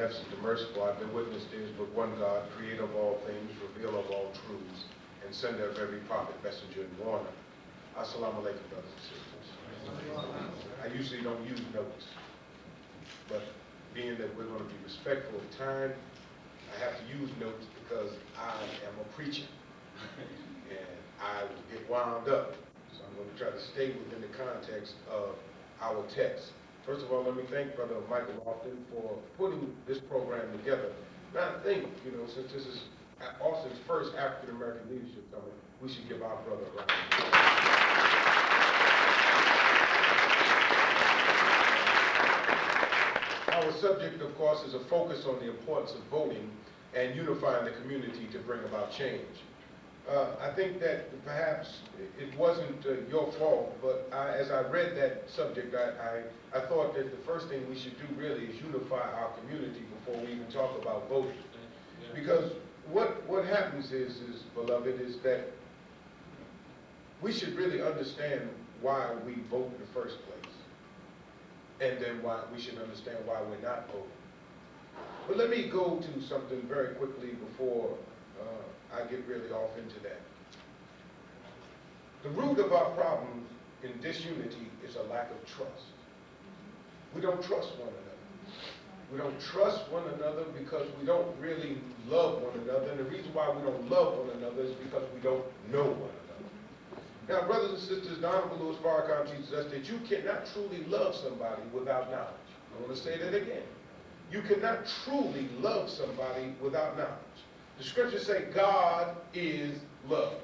beneficent, the merciful. I bear witness there is but one God, creator of all things, revealer of all truths, and sender of every prophet, messenger, and warner. Assalamu alaikum, brothers and sisters. I usually don't use notes, but being that we're going to be respectful of time, I have to use notes because I am a preacher, and I will get wound up. So I'm going to try to stay within the context of our text. First of all, let me thank Brother Michael Austin for putting this program together. Now I think, since this is Austin's first African American Leadership Summit, we should give our brother a round of applause. Our subject, of course, is a focus on the importance of voting and unifying the community to bring about change. I think that perhaps it wasn't your fault, but as I read that subject, I thought that the first thing we should do really is unify our community before we even talk about voting. Because what happens is, beloved, is that we should really understand why we vote in the first place. And then we should understand why we're not voting. But let me go to something very quickly before I get really off into that. The root of our problem in disunity is a lack of trust. We don't trust one another. We don't trust one another because we don't really love one another. And the reason why we don't love one another is because we don't know one another. Now, brothers and sisters, the Honorable Louis Farrakhan teaches us that you cannot truly love somebody without knowledge. I want to say that again. You cannot truly love somebody without knowledge. The scriptures say God is love.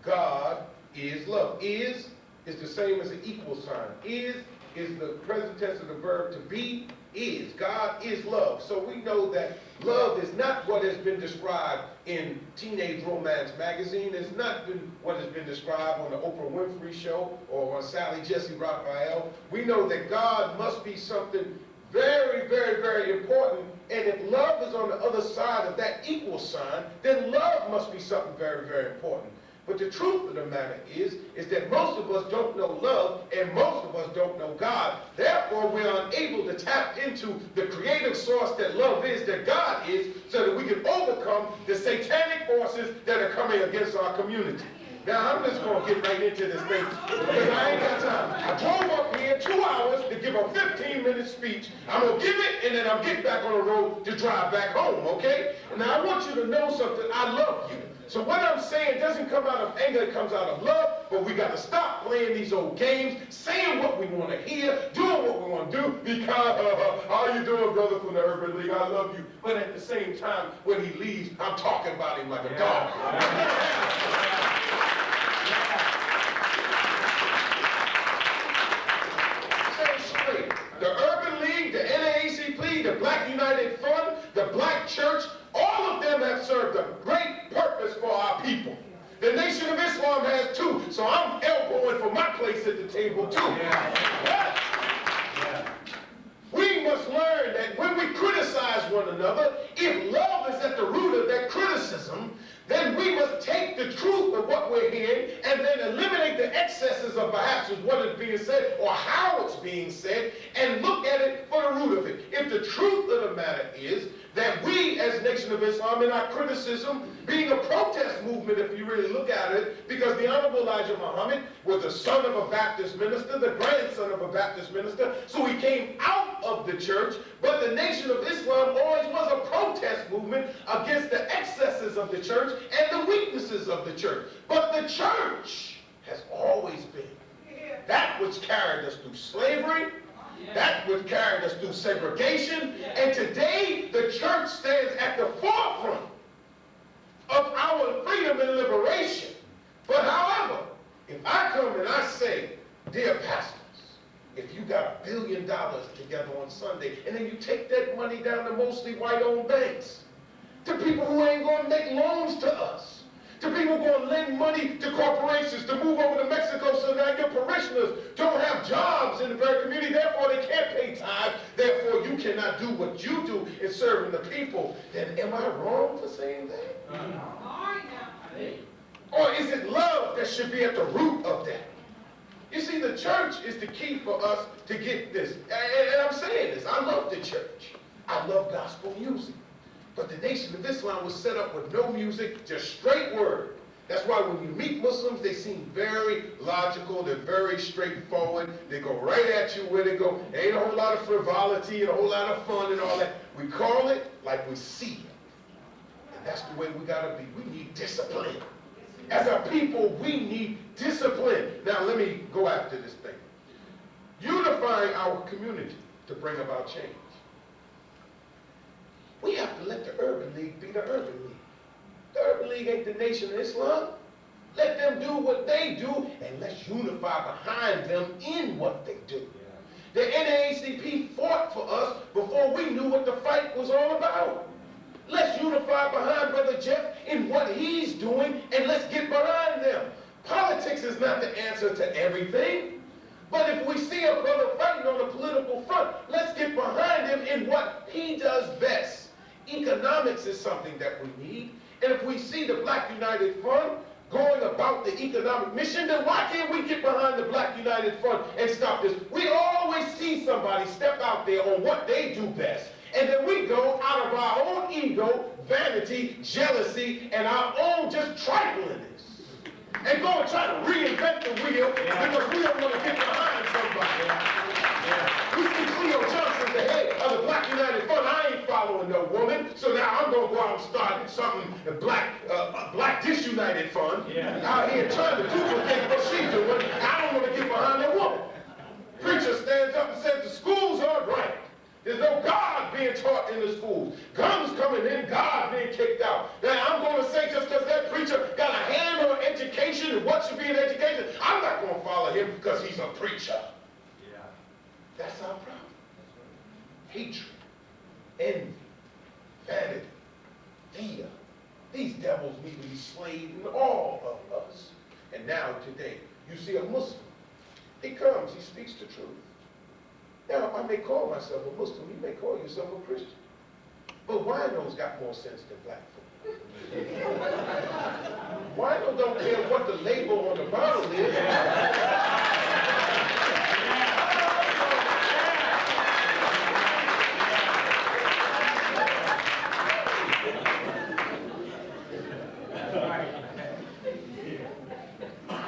God is love. Is the same as an equal sign. Is the present tense of the verb to be, is. God is love. So we know that love is not what has been described in Teenage Romance magazine. It's not been what has been described on the Oprah Winfrey Show or on Sally Jesse Raphael. We know that God must be something very, very, very important. And if love is on the other side of that equal sign, then love must be something very, very important. But the truth of the matter is that most of us don't know love and most of us don't know God. Therefore, we're unable to tap into the creative source that love is, that God is, so that we can overcome the satanic forces that are coming against our community. Now, I'm just going to get right into this thing because I ain't got time. I drove up here 2 hours to give a 15-minute speech. I'm going to give it, and then I'm getting back on the road to drive back home, okay? And now I want you to know something. I love you. So what I'm saying doesn't come out of anger, it comes out of love, but we got to stop playing these old games, saying what we want to hear, doing what we want to do, because, how you doing, brother from the Urban League? I love you. But at the same time, when he leaves, I'm talking about him like a dog. The Urban League, the NAACP, the Black United Front, the Black Church, all of them have served a great purpose for our people. The Nation of Islam has too, so I'm elbowing for my place at the table too. We must learn that when we criticize one another, if love is at the root of that criticism, then we must take the truth of what we're hearing and then eliminate the excesses of perhaps what is being said or how it's being said and look at it for the root of it. If the truth of the matter is that we as Nation of Islam in our criticism, being a protest movement if you really look at it, because the Honorable Elijah Muhammad was the son of a Baptist minister, the grandson of a Baptist minister, so he came out of the church, but the Nation of Islam always was a protest movement against the excesses of the church and the weaknesses of the church. But the church has always been that which carried us through slavery, that which carried us through segregation, and today the church stands at the forefront of our freedom and liberation. But however, if I come and I say, dear pastors, if you got $1 billion together on Sunday, and then you take that money down to mostly white-owned banks, to people who ain't going to make loans to us, to people who are going to lend money to corporations to move over to Mexico so that your parishioners don't have jobs in the very community, therefore they can't pay tithe, therefore you cannot do what you do in serving the people, then am I wrong for saying that? Or is it love that should be at the root of that? You see, the church is the key for us to get this. And I'm saying this, I love the church. I love gospel music. But the Nation of Islam was set up with no music, just straight word. That's why when you meet Muslims, they seem very logical, they're very straightforward, they go right at you where they go. There ain't a whole lot of frivolity and a whole lot of fun and all that. We call it like we see it. And that's the way we gotta be. We need discipline. As a people, we need discipline. Now let me go after this thing. Unifying our community to bring about change. We have to let the Urban League be the Urban League. The Urban League ain't the Nation of Islam. Let them do what they do, and let's unify behind them in what they do. The NAACP fought for us before we knew what the fight was all about. Let's unify behind Brother Jeff in what he's doing, and let's get behind them. Politics is not the answer to everything. But if we see a brother fighting on the political front, let's get behind him in what he does best. Economics is something that we need. And if we see the Black United Front going about the economic mission, then why can't we get behind the Black United Front and stop this? We always see somebody step out there on what they do best. And then we go out of our own ego, vanity, jealousy, and our own just triflingness. And go and try to reinvent the wheel because we don't want to get behind somebody. We see Cleo Johnson, the head of the Black United Front. I ain't following no woman, so now I'm going to go out and start something, Black Disunited Fund, out here trying to duplicate what she's doing. I don't want to get behind that woman. Preacher stands up and says the schools aren't right. There's no God being taught in the schools. Guns coming in, God being kicked out. Now I'm going to say just because that preacher got a hand on education and what should be in education, I'm not going to follow him because he's a preacher. Yeah. That's our problem. Hatred, envy, vanity, fear. These devils need to be slain in all of us. And now today, you see a Muslim. He comes, he speaks the truth. Now, I may call myself a Muslim, you may call yourself a Christian. But winos got more sense than black folk. Wino don't care what the label on the bottle is.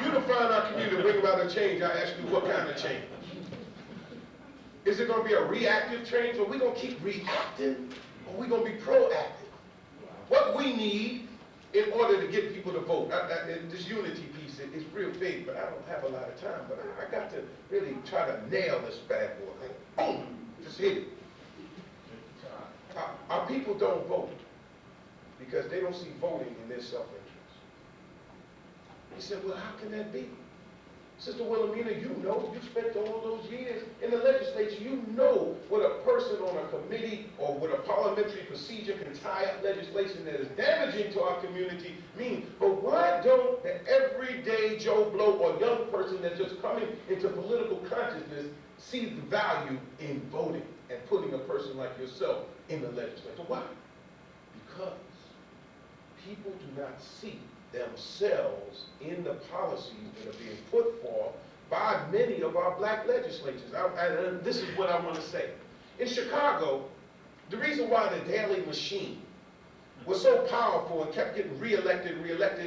Unifying our community to bring about a change, I ask you, what kind of change? Is it going to be a reactive change, or are we going to keep reacting, or are we going to be proactive? What we need in order to get people to vote, this unity piece is real big, but I don't have a lot of time, but I got to really try to nail this bad boy. Like, boom, just hit it. Our people don't vote because they don't see voting in their self-interest. He said, well, how can that be? Sister Wilhelmina, you know, you spent all those years in the legislature. You know what a person on a committee or with a parliamentary procedure can tie up legislation that is damaging to our community mean. But why don't the everyday Joe Blow or young person that's just coming into political consciousness see the value in voting and putting a person like yourself in the legislature? Why? Because people do not see themselves in the policies that are being put forth by many of our black legislators. And this is what I want to say. In Chicago, the reason why the Daily Machine was so powerful and kept getting reelected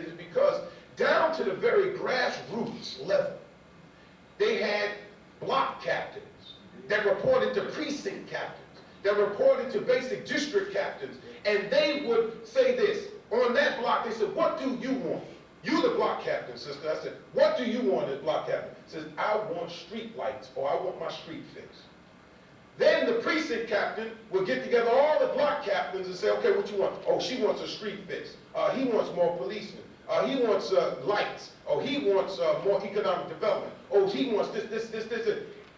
is because down to the very grassroots level, they had block captains that reported to precinct captains, that reported to basic district captains, and they would say this. On that block, they said, what do you want? You the block captain, sister. I said, what do you want as block captain? Says, I want street lights, or I want my street fixed. Then the precinct captain would get together all the block captains and say, okay, what you want? Oh, she wants a street fix. He wants more policemen. He wants lights. Oh, he wants more economic development. Oh, he wants this.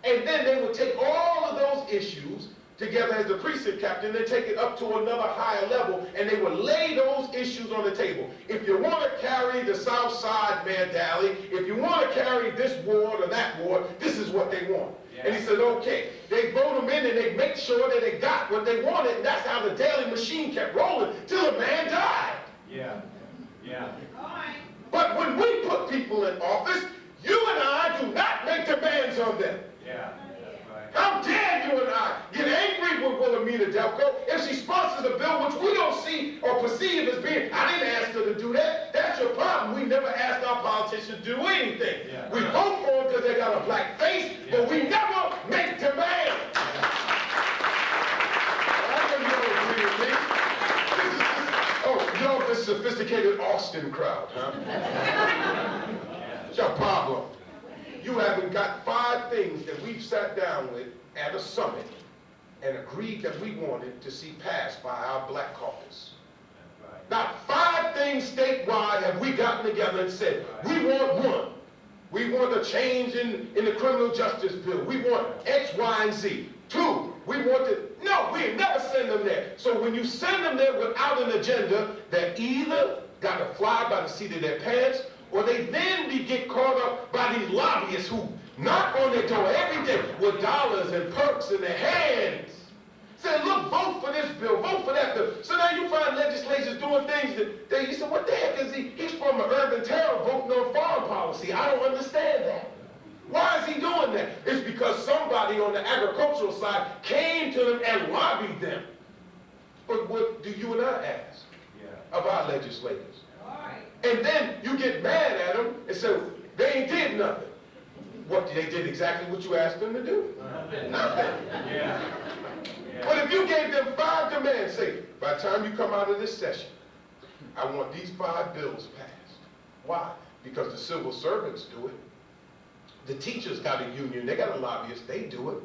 And then they would take all of those issues together as the precinct captain, they take it up to another higher level, and they would lay those issues on the table. If you want to carry the South Side, Mayor Daly, if you want to carry this ward or that ward, this is what they want. Yeah. And he said, okay. They vote them in, and they make sure that they got what they wanted, and that's how the Daily Machine kept rolling till the man died. Yeah. But when we put people in office, you and I do not make demands on them. Yeah. How dare you and I get angry with Wilhelmina Delco see if it's being, I didn't ask her to do that. That's your problem. We never asked our politicians to do anything. Yeah. We vote for them because they got a black face, but we never make demands. Y'all this sophisticated Austin crowd, huh? It's your problem. You haven't got 5 things that we've sat down with at a summit and agreed that we wanted to see passed by our black caucus. Not 5 things statewide have we gotten together and said, we want 1. We want a change in the criminal justice bill. We want X, Y, and Z. 2, we want to, no, we never send them there. So when you send them there without an agenda, they either got to fly by the seat of their pants, or they then get caught up by these lobbyists who knock on their door every day with dollars and perks in their hands. Say, look, vote for this bill, vote for that bill. So now you find legislators doing things that you say, what the heck is he? He's from an urban town voting on foreign policy. I don't understand that. Why is he doing that? It's because somebody on the agricultural side came to them and lobbied them. But what do you and I ask of our legislators? And then you get mad at them and say, they ain't did nothing. What, they did exactly what you asked them to do? Nothing. But if you gave them 5 demands, say, by the time you come out of this session, I want these 5 bills passed. Why? Because the civil servants do it. The teachers got a union, they got a lobbyist, they do it.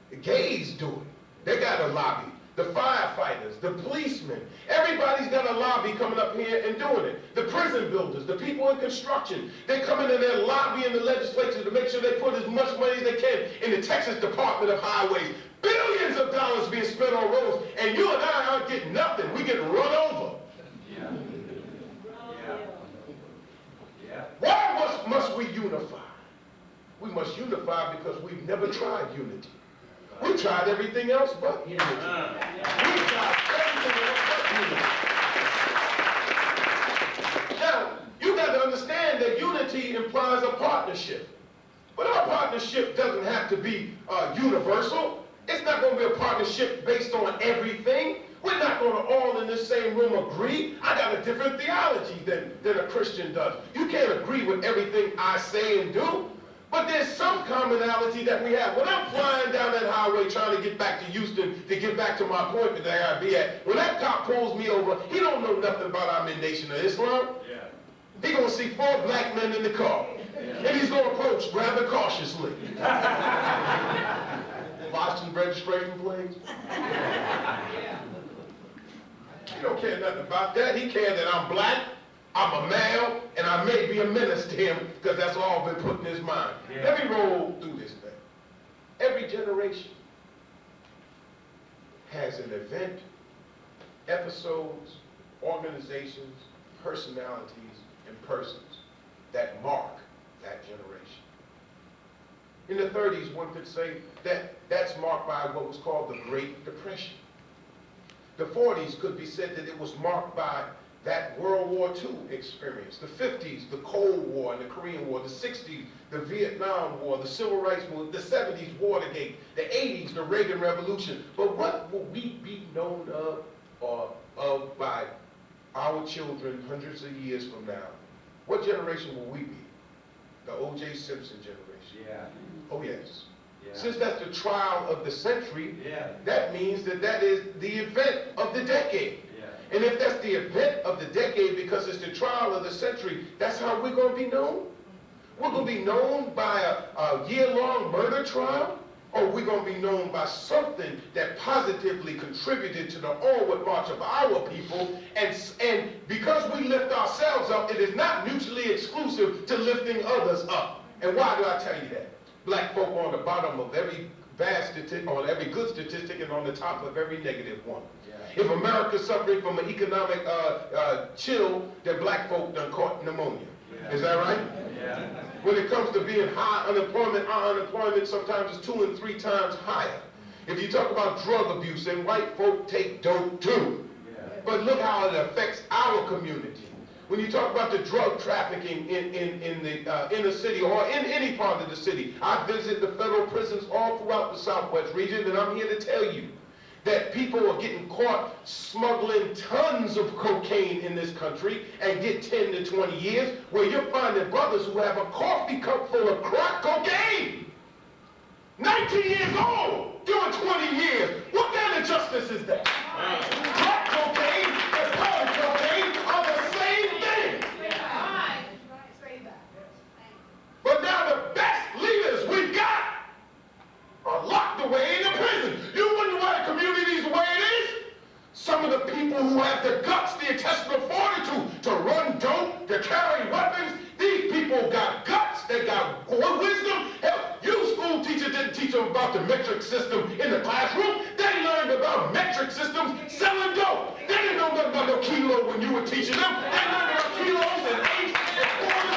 The gays do it, they got a lobby. The firefighters, the policemen, everybody's got a lobby coming up here and doing it. The prison builders, the people in construction, they come in and they're lobbying the legislature to make sure they put as much money as they can in the Texas Department of Highways. Billions of dollars being spent on roads, and you and I aren't getting nothing. We get run over. Why must we unify? We must unify because we've never tried unity. We tried everything else but unity. We tried everything else but unity. Now, you got to understand that unity implies a partnership. But our partnership doesn't have to be universal. It's not going to be a partnership based on everything. We're not going to all in this same room agree. I got a different theology than a Christian does. You can't agree with everything I say and do. But there's some commonality that we have. When I'm flying down that highway trying to get back to Houston to get back to my appointment that I gotta be at, when that cop pulls me over, he don't know nothing about our Nation of Islam. He gonna see 4 black men in the car. And he's gonna approach rather cautiously. License registration plates. He don't care nothing about that. He cares that I'm black, I'm a male, and I may be a menace to him because that's all been put in his mind. Let me roll through this thing. Every generation has an event, episodes, organizations, personalities, and persons that mark that generation. In the 30s, one could say that that's marked by what was called the Great Depression. The 40s could be said that it was marked by that World War II experience. The 50s, the Cold War and the Korean War. The 60s, the Vietnam War, the Civil Rights Movement. The 70s, Watergate. The 80s, the Reagan Revolution. But what will we be known of by our children hundreds of years from now? What generation will we be? The O.J. Simpson generation. Oh, yes. Since that's the trial of the century, that means that is the event of the decade. And if that's the event of the decade because it's the trial of the century, that's how we're going to be known? We're going to be known by a year-long murder trial? Or we're going to be known by something that positively contributed to the onward march of our people? And because we lift ourselves up, it is not mutually exclusive to lifting others up. And why do I tell you that? Black folk are on the bottom of every bad statistic, on every good statistic, and on the top of every negative one. If America's suffering from an economic chill, then black folk done caught pneumonia. Is that right? When it comes to being high unemployment, our unemployment sometimes is 2 and 3 times higher. If you talk about drug abuse, then white folk take dope too. But look how it affects our community. When you talk about the drug trafficking in the inner city or in any part of the city, I visit the federal prisons all throughout the Southwest region, and I'm here to tell you that people are getting caught smuggling tons of cocaine in this country and get 10 to 20 years, where you're finding brothers who have a coffee cup full of crack cocaine. 19 years old, doing 20 years. What kind of justice is that? Crack cocaine and powder cocaine are the same thing. But now the best leaders we've got are locked away in the prison. You wonder why the community is the way it is? Some of the people who have the guts, the intestinal fortitude to run dope, to carry weapons, these people got guts, they got wisdom. Hell, you school teachers didn't teach them about the metric system in the classroom. They learned about metric systems selling dope. They didn't know nothing about no kilo when you were teaching them. They learned about kilos and eighths and quarters.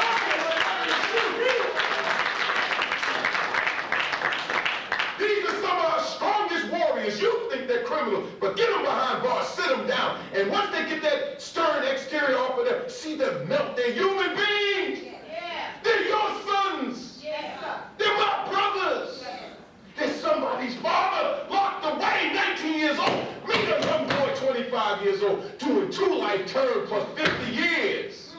These are some of our strongest warriors. You think they're criminals, but get them behind bars, sit them down, and once they get that stern exterior off of them, see them melt. They're human beings. Yeah. They're your sons. Yeah. They're my brothers. They're somebody's father locked away, 19 years old. Meet a young boy, 25 years old, doing 2 life terms plus 50 years.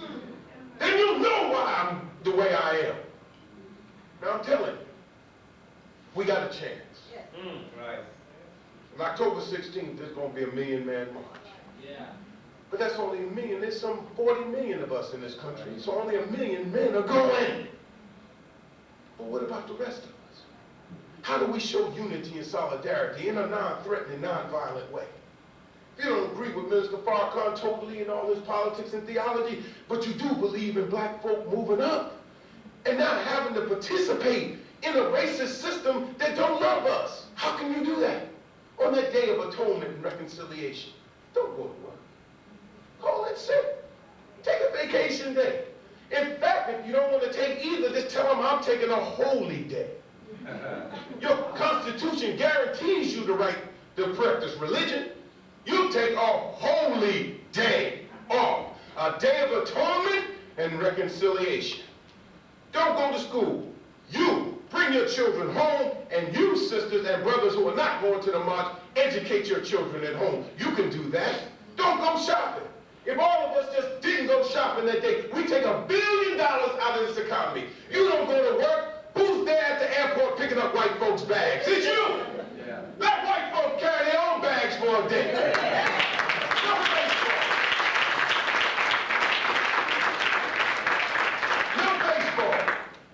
Then you know why I'm the way I am. Now I'm telling you, we got a chance. Right. On October 16th, there's going to be a million-man march. Yeah. But that's only a million. There's some 40 million of us in this country, so only a million men are going. But what about the rest of us? How do we show unity and solidarity in a non-threatening, non-violent way? If you don't agree with Minister Farrakhan totally in all his politics and theology, but you do believe in black folk moving up and not having to participate in a racist system that don't love us. How can you do that? On that day of atonement and reconciliation, don't go to work. Call it sick. Take a vacation day. In fact, if you don't want to take either, just tell them I'm taking a holy day. Your Constitution guarantees you the right to practice religion. You take a holy day off. A day of atonement and reconciliation. Don't go to school. You bring your children home, and you sisters and brothers who are not going to the march, educate your children at home. You can do that. Don't go shopping. If all of us just didn't go shopping that day, we take $1 billion out of this economy. You don't go to work. Who's there at the airport picking up white folks' bags? It's you. Yeah. Let white folks carry their own bags for a day. No baseball.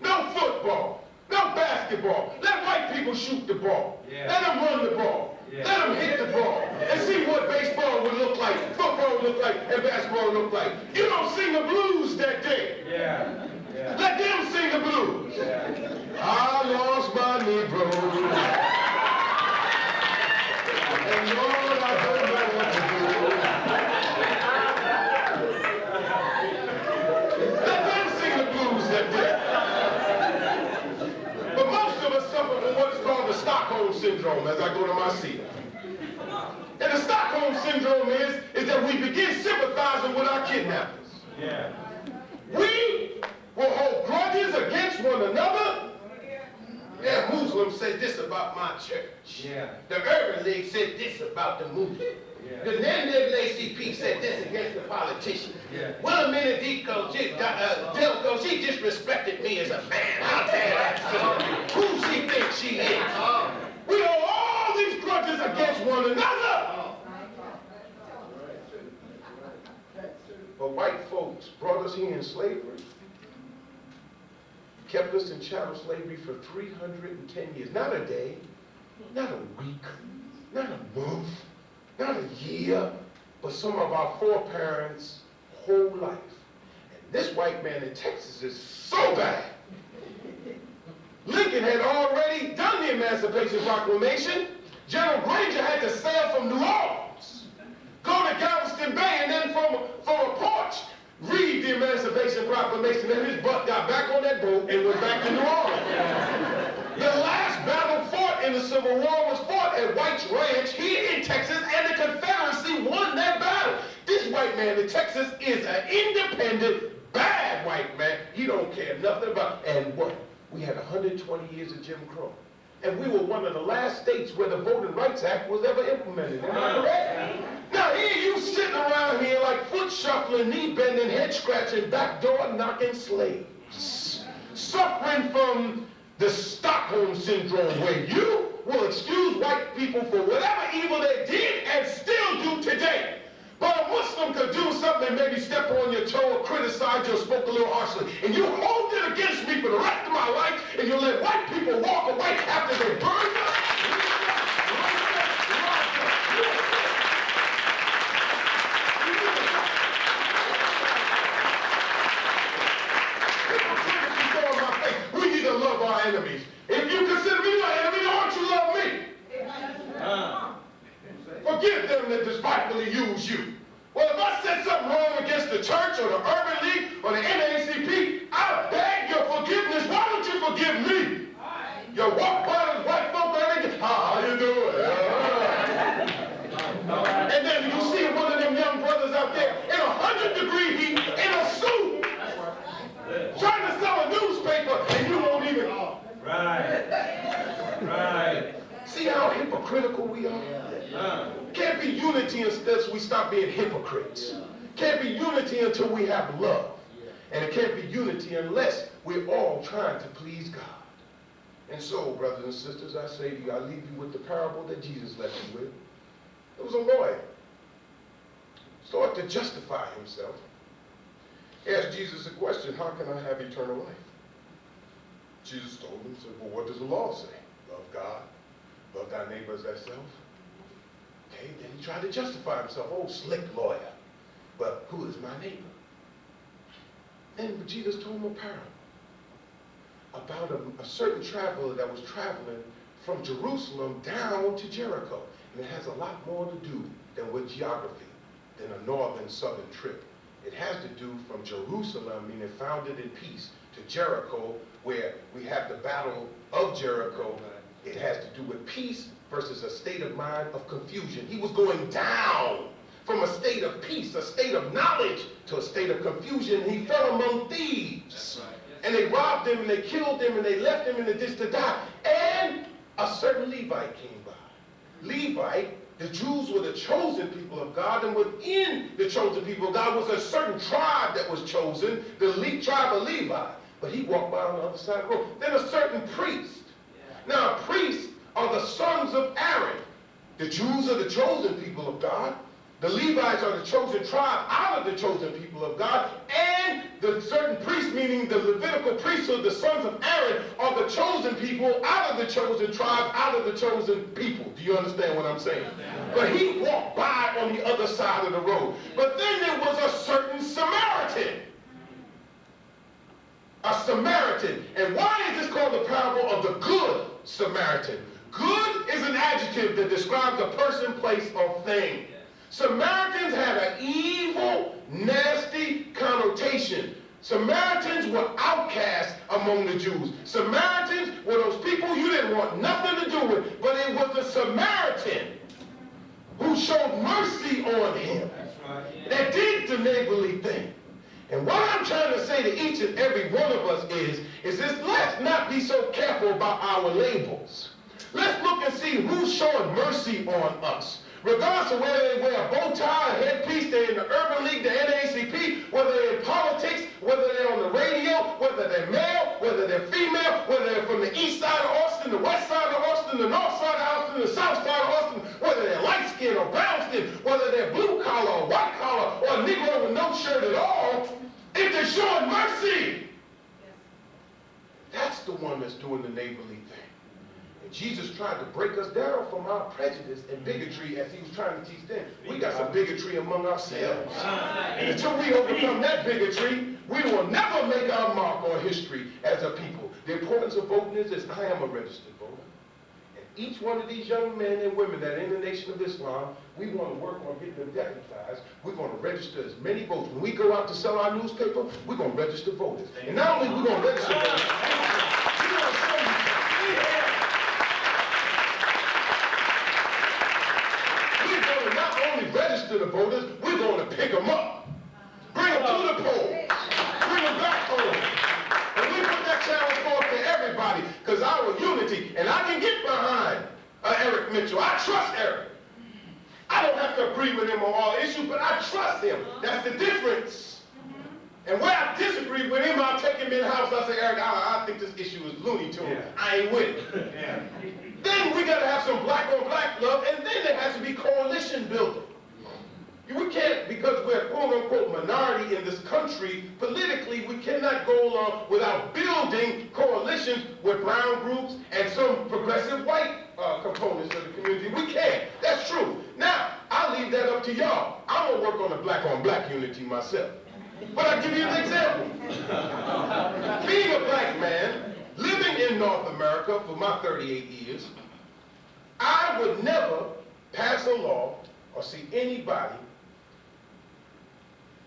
No football. No basketball. Let white people shoot the ball. Yeah. Let them run the ball. Yeah. Let them hit the ball. And see what baseball would look like, football would look like, and basketball would look like. You don't sing the blues that day. Yeah. Yeah. Let them sing the blues. Yeah. I lost my Negro. And Lord, I don't know what to do. Let them sing the blues that day. But most of us suffer from what is called the Stockholm Syndrome as I go to my seat. And the Stockholm Syndrome is that we begin sympathizing with our kidnappers. Yeah. We will hold grudges against one another. Yeah, Muslims said this about my church. Yeah. The Urban League said this about the movement. Yeah. The NAACP said this against the politician. Yeah. Well, Menedico, Delco, she disrespected me as a man. I'll tell that. Who she thinks she is? We hold all these grudges against one another. But white folks brought us here in slavery, kept us in chattel slavery for 310 years. Not a day, not a week, not a month, not a year, but some of our foreparents' whole life. And this white man in Texas is so bad. Lincoln had already done the Emancipation Proclamation. General Granger had to sail from New Orleans, go to Galveston Bay, and then from a porch, read the Emancipation Proclamation, and his butt got back on that boat and went back to New Orleans. The last battle fought in the Civil War was fought at White's Ranch here in Texas, and the Confederacy won that battle. This white man in Texas is an independent, bad white man. He don't care nothing about, and what? We had 120 years of Jim Crow. And we were one of the last states where the Voting Rights Act was ever implemented. Am I correct? Now here you sitting around here like foot shuffling, knee bending, head scratching, backdoor knocking slaves. Suffering from the Stockholm Syndrome, where you will excuse white people for whatever evil they did and still do today. But a Muslim could do something, maybe step on your toe or criticize you or spoke a little harshly, and you hold it against me for the rest of my life, and you let white people walk away after they burn you. We need to love our enemies. If you consider me your enemy, why don't you love me? Forgive them that despitefully use you. Well, if I said something wrong against the church or the Urban League or the NAACP, I beg your forgiveness. Why don't you forgive me? You walk by those white folk and they how you doing? And then you see one of them young brothers out there in 100-degree heat, in a suit, trying to sell a newspaper, and you won't even. Right. See how hypocritical we are? Can't be unity unless we stop being hypocrites. Can't be unity until we have love. And it can't be unity unless we're all trying to please God. And so, brothers and sisters, I say to you, I leave you with the parable that Jesus left you with. There was a lawyer. Started to justify himself. He asked Jesus a question, how can I have eternal life? Jesus told him, said, well, what does the law say? Love God, love thy neighbor as thyself. Okay, then he tried to justify himself. Oh, slick lawyer. But who is my neighbor? Then Jesus told him a parable about a certain traveler that was traveling from Jerusalem down to Jericho. And it has a lot more to do than with geography, than a northern-southern trip. It has to do from Jerusalem, meaning founded in peace, to Jericho, where we have the battle of Jericho. It has to do with peace versus a state of mind of confusion. He was going down from a state of peace, a state of knowledge, to a state of confusion. He fell among thieves. And they robbed him, and they killed him, and they left him in the ditch to die. And a certain Levite came by. Levite, the Jews were the chosen people of God, and within the chosen people of God was a certain tribe that was chosen, the tribe of Levi. But he walked by on the other side of the road. Then a certain priest. Now, priests are the sons of Aaron. The Jews are the chosen people of God. The Levites are the chosen tribe out of the chosen people of God. And the certain priests, meaning the Levitical priesthood, the sons of Aaron, are the chosen people out of the chosen tribe, out of the chosen people. Do you understand what I'm saying? But he walked by on the other side of the road. But then there was a certain Samaritan. A Samaritan. And why is this called the parable of the Good Samaritan? Good is an adjective that describes a person, place, or thing. Samaritans had an evil, nasty connotation. Samaritans were outcasts among the Jews. Samaritans were those people you didn't want nothing to do with, but it was the Samaritan who showed mercy on him, that did the neighborly thing. And what I'm trying to say to each and every one of us is this: let's not be so careful about our labels. Let's look and see who's showing mercy on us. Regardless of whether they wear a bow tie, a headpiece, they're in the Urban League, the NAACP, whether they're in politics, whether they're on the radio, whether they're male, whether they're female, whether they're from the east side of Austin, the west side of Austin, the north side of Austin, the south side of Austin, whether they're light-skinned or brown-skinned, whether they're blue-collar or white-collar or a Negro with no shirt at all, if they're showing mercy, that's the one that's doing the neighborly thing. Jesus tried to break us down from our prejudice and bigotry as he was trying to teach them. We got some bigotry among ourselves. And until we overcome that bigotry, we will never make our mark on history as a people. The importance of voting is this: I am a registered voter. And each one of these young men and women that are in the Nation of Islam, we want to work on getting them deputized. We're going to register as many votes. When we go out to sell our newspaper, we're going to register voters. And not only we're going to register voters, we're going to show you register the voters, we're going to pick them up. Bring them to the polls. Bring them back home. And we put that challenge forth to everybody, because our unity, and I can get Eric Mitchell. I trust Eric. I don't have to agree with him on all issues, but I trust him. That's the difference. And where I disagree with him, I'll take him in the house. I'll say, Eric, I think this issue is loony to him. I ain't with it. Yeah. Then we got to have some black on black love, and then there has to be coalition building. We can't, because we're quote unquote minority in this country, politically, we cannot go along without building coalitions with brown groups and some progressive white components of the community. We can't. That's true. Now, I'll leave that up to y'all. I'm going to work on the black on black unity myself. But I'll give you an example. Being a black man, living in North America for my 38 years, I would never pass a law or see anybody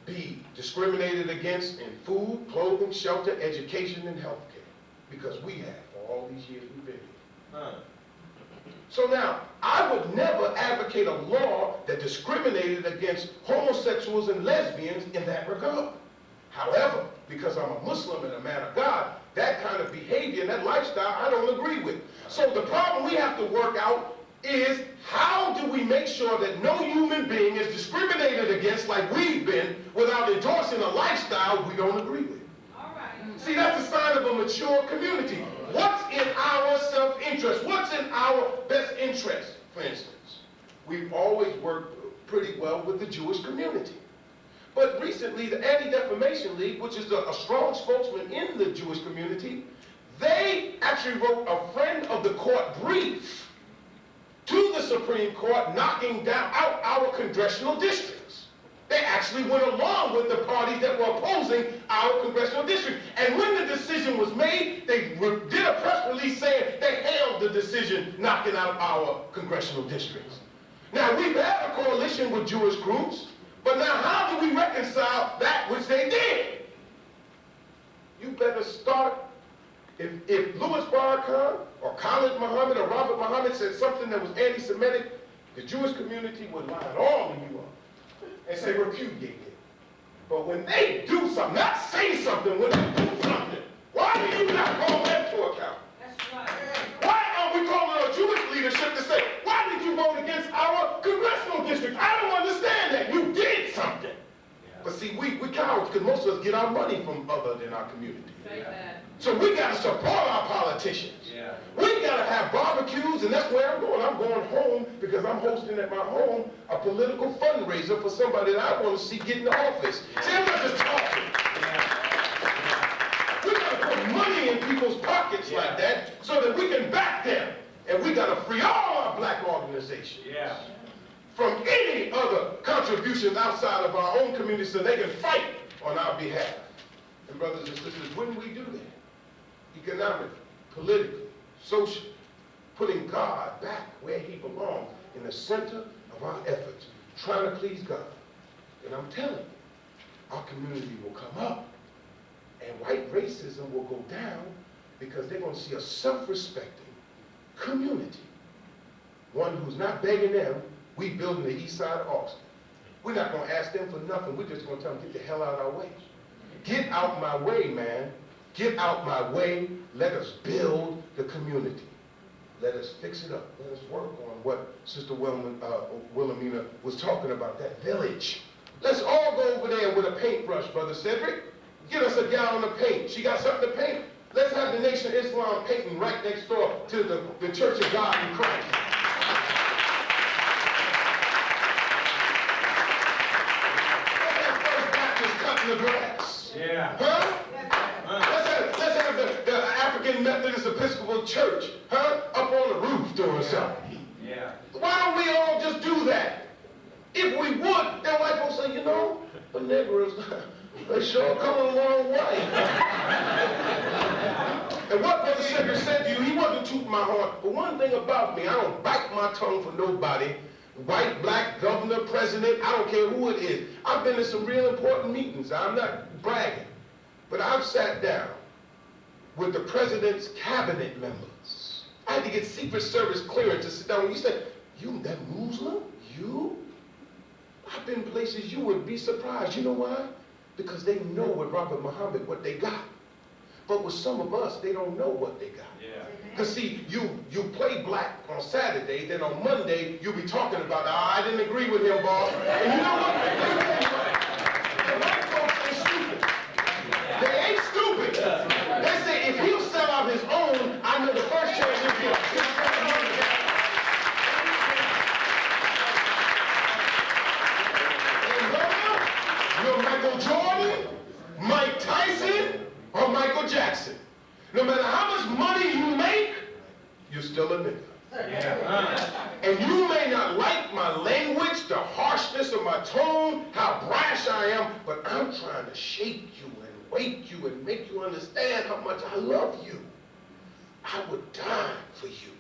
be discriminated against in food, clothing, shelter, education, and health care. Because we have for all these years we've been here. So now, I would never advocate a law that discriminated against homosexuals and lesbians in that regard. However, because I'm a Muslim and a man of God, that kind of behavior and that lifestyle I don't agree with. So the problem we have to work out is how do we make sure that no human being is discriminated against like we've been without endorsing a lifestyle we don't agree with. All right. See, that's a sign of a mature community. What's in our self-interest? What's in our best interest, for instance? We've always worked pretty well with the Jewish community. But recently, the Anti-Defamation League, which is a strong spokesman in the Jewish community, they actually wrote a friend of the court brief to the Supreme Court knocking out our congressional districts. They actually went along with the parties that were opposing our congressional district. And when the decision was made, they did a press release saying they hailed the decision knocking out our congressional districts. Now, we've had a coalition with Jewish groups, but now how do we reconcile that which they did? You better start. If Louis Farrakhan or Khalid Muhammad or Robert Muhammad said something that was anti-Semitic, the Jewish community would line all of you up and say repudiate it. But when they do something, not say something, when they do something, why do you not call them to account? That's right. Why aren't we calling our Jewish leadership to say, why did you vote against our congressional district? I don't understand that. You did something. But see, we cowards, because most of us get our money from other than our community. Say that. So we got to support our politicians. Yeah. We got to have barbecues, and that's where I'm going. I'm going home because I'm hosting at my home a political fundraiser for somebody that I want to see get in the office. See, I'm not just talking. We got to put money in people's pockets like that so that we can back them. And we got to free all our black organizations from any other contributions outside of our own community so they can fight on our behalf. And brothers and sisters, when we do that, economically, politically, socially, putting God back where he belongs, in the center of our efforts, trying to please God. And I'm telling you, our community will come up, and white racism will go down because they're going to see a self-respecting community. One who's not begging them. We building the east side of Austin. We're not going to ask them for nothing. We're just going to tell them, get the hell out of our way. Get out my way, man. Get out my way. Let us build the community. Let us fix it up. Let us work on what Sister Wilhelmina was talking about, that village. Let's all go over there with a paintbrush, Brother Cedric. Get us a gallon of paint. She got something to paint. Let's have the Nation of Islam painting right next door to the Church of God in Christ. The grass. Yeah. Huh? Let's have the African Methodist Episcopal Church, huh? Up on the roof doing something. Yeah. Why don't we all just do that? If we would, then white folks say, you know, the Negroes, they sure come a long way. And what Brother Cedric said to you, he wasn't tooting my horn. But one thing about me, I don't bite my tongue for nobody. White, black, governor, president, I don't care who it is. I've been to some real important meetings. I'm not bragging. But I've sat down with the president's cabinet members. I had to get Secret Service clearance to sit down. You said, you that Muslim? You? I've been places you would be surprised. You know why? Because they know with Robert Muhammad what they got. But with some of us, they don't know what they got. Yeah. Because see, you play black on Saturday, then on Monday, you'll be talking about, I didn't agree with him, boss. And you know what? Let me tell you what. The white folks ain't stupid. They ain't stupid. They say if he'll sell out his own, I know the first chance he'll get. You're Michael Jordan, Mike Tyson, or Michael Jackson. No matter how much money you make, you're still a nigga. Yeah. And you may not like my language, the harshness of my tone, how brash I am, but I'm trying to shake you and wake you and make you understand how much I love you. I would die for you.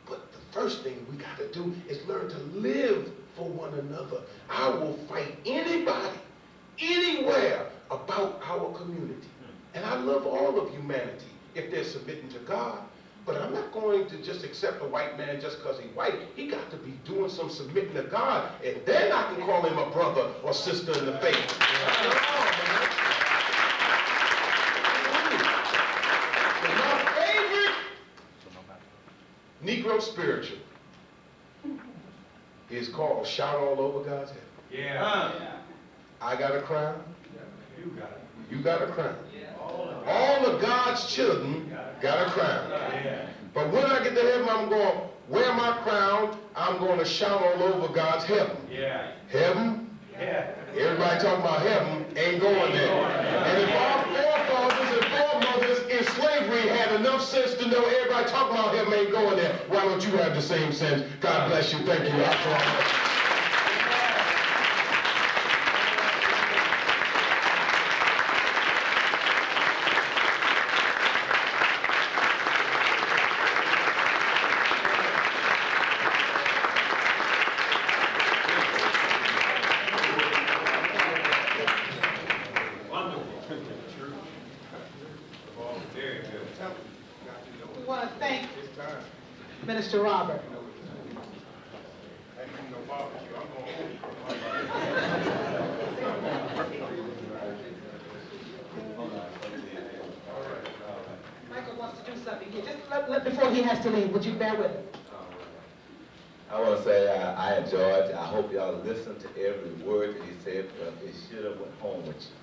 But the first thing we got to do is learn to live for one another. I will fight anybody, anywhere about our community. And I love all of humanity if they're submitting to God. But I'm not going to just accept a white man just because he's white. He got to be doing some submitting to God, and then I can call him a brother or sister in the faith. My favorite Negro spiritual is called Shout All Over God's Head. Yeah. I got a crown. You got it. You got a crown. All of God's children got a crown. But when I get to heaven, I'm going to wear my crown. I'm going to shout all over God's heaven. Heaven? Everybody talking about heaven ain't going there. And if our forefathers and foremothers in slavery had enough sense to know everybody talking about heaven ain't going there, why don't you have the same sense? God bless you. Thank you. We want to thank Minister Robert. Michael wants to do something here. Just before he has to leave, would you bear with him? I want to say I enjoyed it. I hope y'all listened to every word that he said, because it should have went home with you.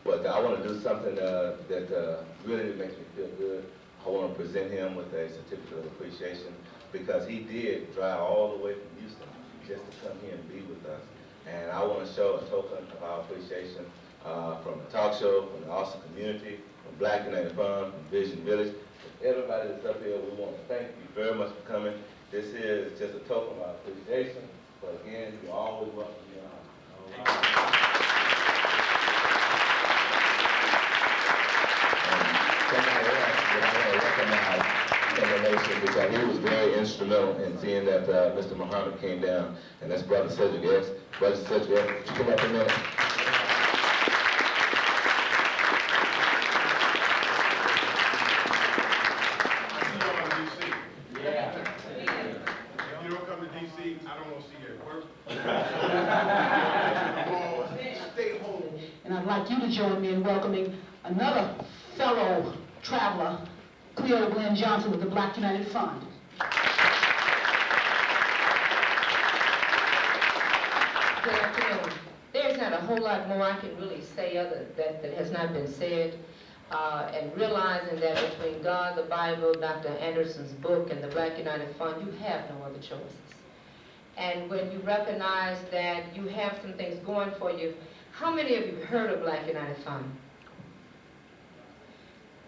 But I want to do something that really makes me feel good. I want to present him with a certificate of appreciation, because he did drive all the way from Houston just to come here and be with us. And I want to show a token of our appreciation from the talk show, from the Austin community, from Black United Fund, from Vision Village. Everybody that's up here, we want to thank you very much for coming. This is just a token of our appreciation, but again, you're always welcome here. Because he was very instrumental in seeing that Mr. Muhammad came down, and that's Brother Cedric X. Brother Cedric X, would you come up a minute? If you don't come to D.C., I don't want to see you at work. Stay home. And I'd like you to join me in welcoming another fellow traveler, Cleo Glenn Johnson with the Black United Fund. Good afternoon. There's not a whole lot more I can really say other that has not been said. And realizing that between God, the Bible, Dr. Anderson's book, and the Black United Fund, you have no other choices. And when you recognize that you have some things going for you, how many of you heard of Black United Fund?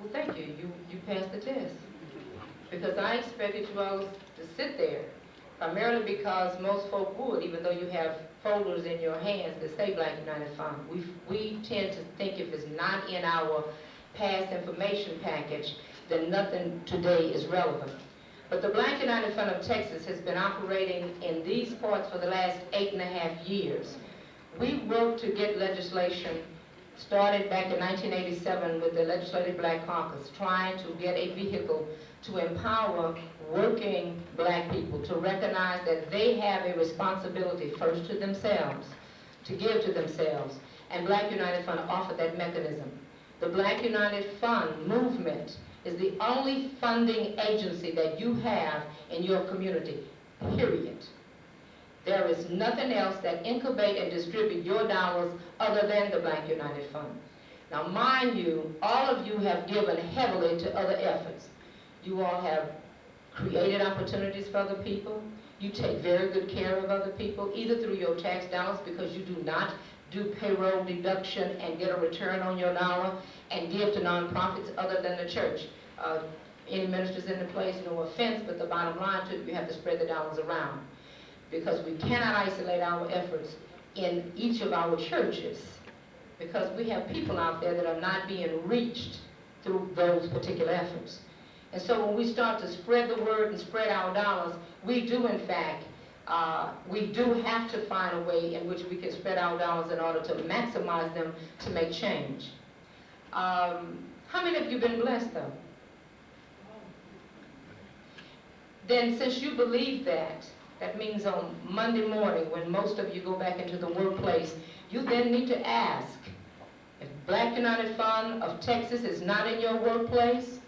Well, thank you. You passed the test. Because I expected you all to sit there, primarily because most folk would, even though you have folders in your hands that say Black United Fund. We tend to think if it's not in our past information package, then nothing today is relevant. But the Black United Fund of Texas has been operating in these parts for the last 8.5 years. We worked to get legislation started back in 1987 with the Legislative Black Caucus, trying to get a vehicle to empower working black people to recognize that they have a responsibility first to themselves, to give to themselves, and Black United Fund offered that mechanism. The Black United Fund movement is the only funding agency that you have in your community, period. There is nothing else that incubate and distribute your dollars other than the Black United Fund. Now, mind you, all of you have given heavily to other efforts. You all have created opportunities for other people. You take very good care of other people, either through your tax dollars, because you do not do payroll deduction and get a return on your dollar and give to nonprofits other than the church. Any ministers in the place, no offense, but the bottom line to it, you have to spread the dollars around, because we cannot isolate our efforts in each of our churches, because we have people out there that are not being reached through those particular efforts. And so when we start to spread the word and spread our dollars, we do in fact, we do have to find a way in which we can spread our dollars in order to maximize them to make change. How many of you been blessed though? Then since you believe that, that means on Monday morning when most of you go back into the workplace, you then need to ask, if Black United Fund of Texas is not in your workplace,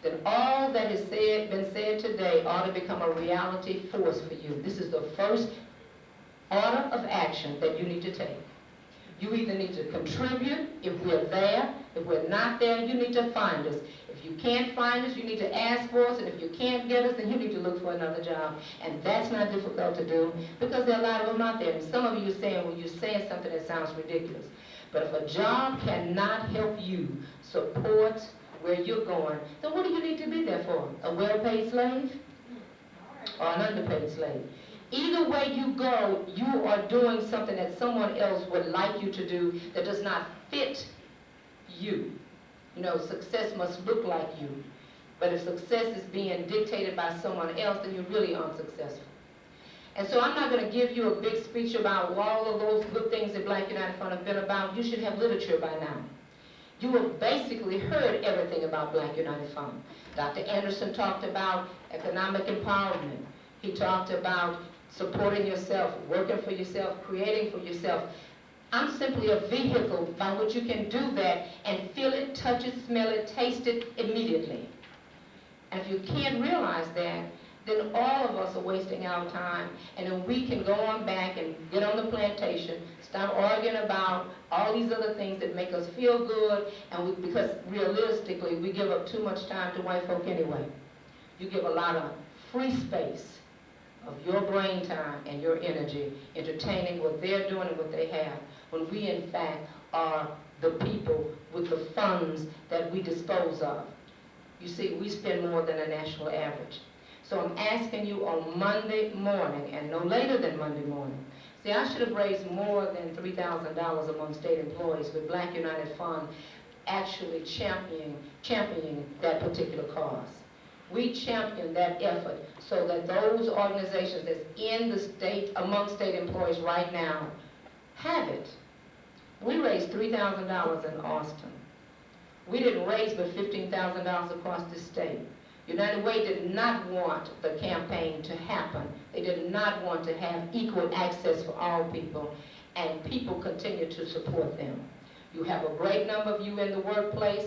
then all that has been said today ought to become a reality force for you. This is the first order of action that you need to take. You either need to contribute if we're there. If we're not there, you need to find us. If you can't find us, you need to ask for us. And if you can't get us, then you need to look for another job. And that's not difficult to do, because there are a lot of them out there. And some of you are saying, well, you're saying something that sounds ridiculous. But if a job cannot help you support where you're going, then what do you need to be there for? A well-paid slave or an underpaid slave? Either way you go, you are doing something that someone else would like you to do that does not fit you. You know, success must look like you. But if success is being dictated by someone else, then you're really unsuccessful. And so I'm not going to give you a big speech about all of those good things that Black United Fund have been about. You should have literature by now. You have basically heard everything about Black United Fund. Dr. Anderson talked about economic empowerment. He talked about supporting yourself, working for yourself, creating for yourself. I'm simply a vehicle by which you can do that and feel it, touch it, smell it, taste it immediately. And if you can't realize that, then all of us are wasting our time, and then we can go on back and get on the plantation, start arguing about all these other things that make us feel good, and because realistically, we give up too much time to white folk anyway. You give a lot of free space of your brain time and your energy entertaining what they're doing and what they have, when we in fact are the people with the funds that we dispose of. You see, we spend more than a national average. So I'm asking you on Monday morning, and no later than Monday morning. See, I should have raised more than $3,000 among state employees with Black United Fund actually championing that particular cause. We champion that effort so that those organizations that's in the state, among state employees right now, have it. We raised $3,000 in Austin. We didn't raise but $15,000 across the state. United Way did not want the campaign to happen. They did not want to have equal access for all people, and people continue to support them. You have a great number of you in the workplace.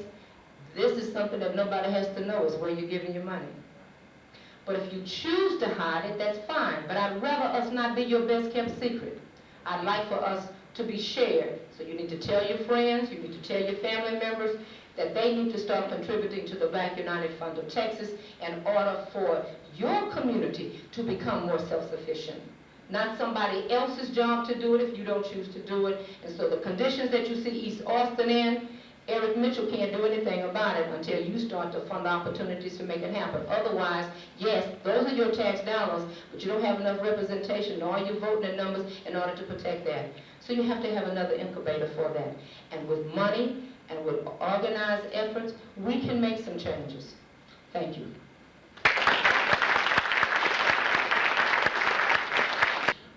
This is something that nobody has to know, is where you're giving your money. But if you choose to hide it, that's fine. But I'd rather us not be your best kept secret. I'd like for us to be shared. So you need to tell your friends, you need to tell your family members, that they need to start contributing to the Black United Fund of Texas in order for your community to become more self-sufficient. Not somebody else's job to do it if you don't choose to do it. And so the conditions that you see East Austin in, Eric Mitchell can't do anything about it until you start to fund opportunities to make it happen. Otherwise, yes, those are your tax dollars, but you don't have enough representation, nor are you voting in numbers in order to protect that. So you have to have another incubator for that. And with money, and with organized efforts, we can make some changes. Thank you.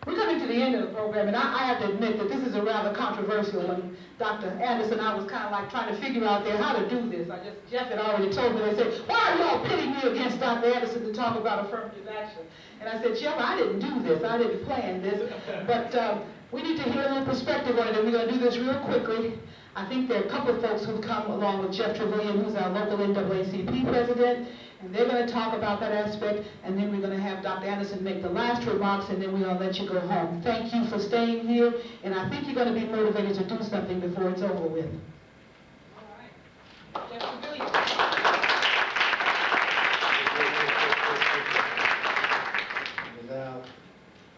We're coming to the end of the program, and I have to admit that this is a rather controversial one. Dr. Anderson, I was kind of like trying to figure out there how to do this. Jeff had already told me, they said, why are y'all pitting me against Dr. Anderson to talk about affirmative action? And I said, Jeff, I didn't do this. I didn't plan this. But we need to hear a little perspective on it, and we're going to do this real quickly. I think there are a couple of folks who've come along with Jeff Trevelyan, who's our local NAACP president, and they're going to talk about that aspect, and then we're going to have Dr. Anderson make the last remarks, and then we're going to let you go home. Thank you for staying here, and I think you're going to be motivated to do something before it's over with. All right. Jeff Trevelyan. Now,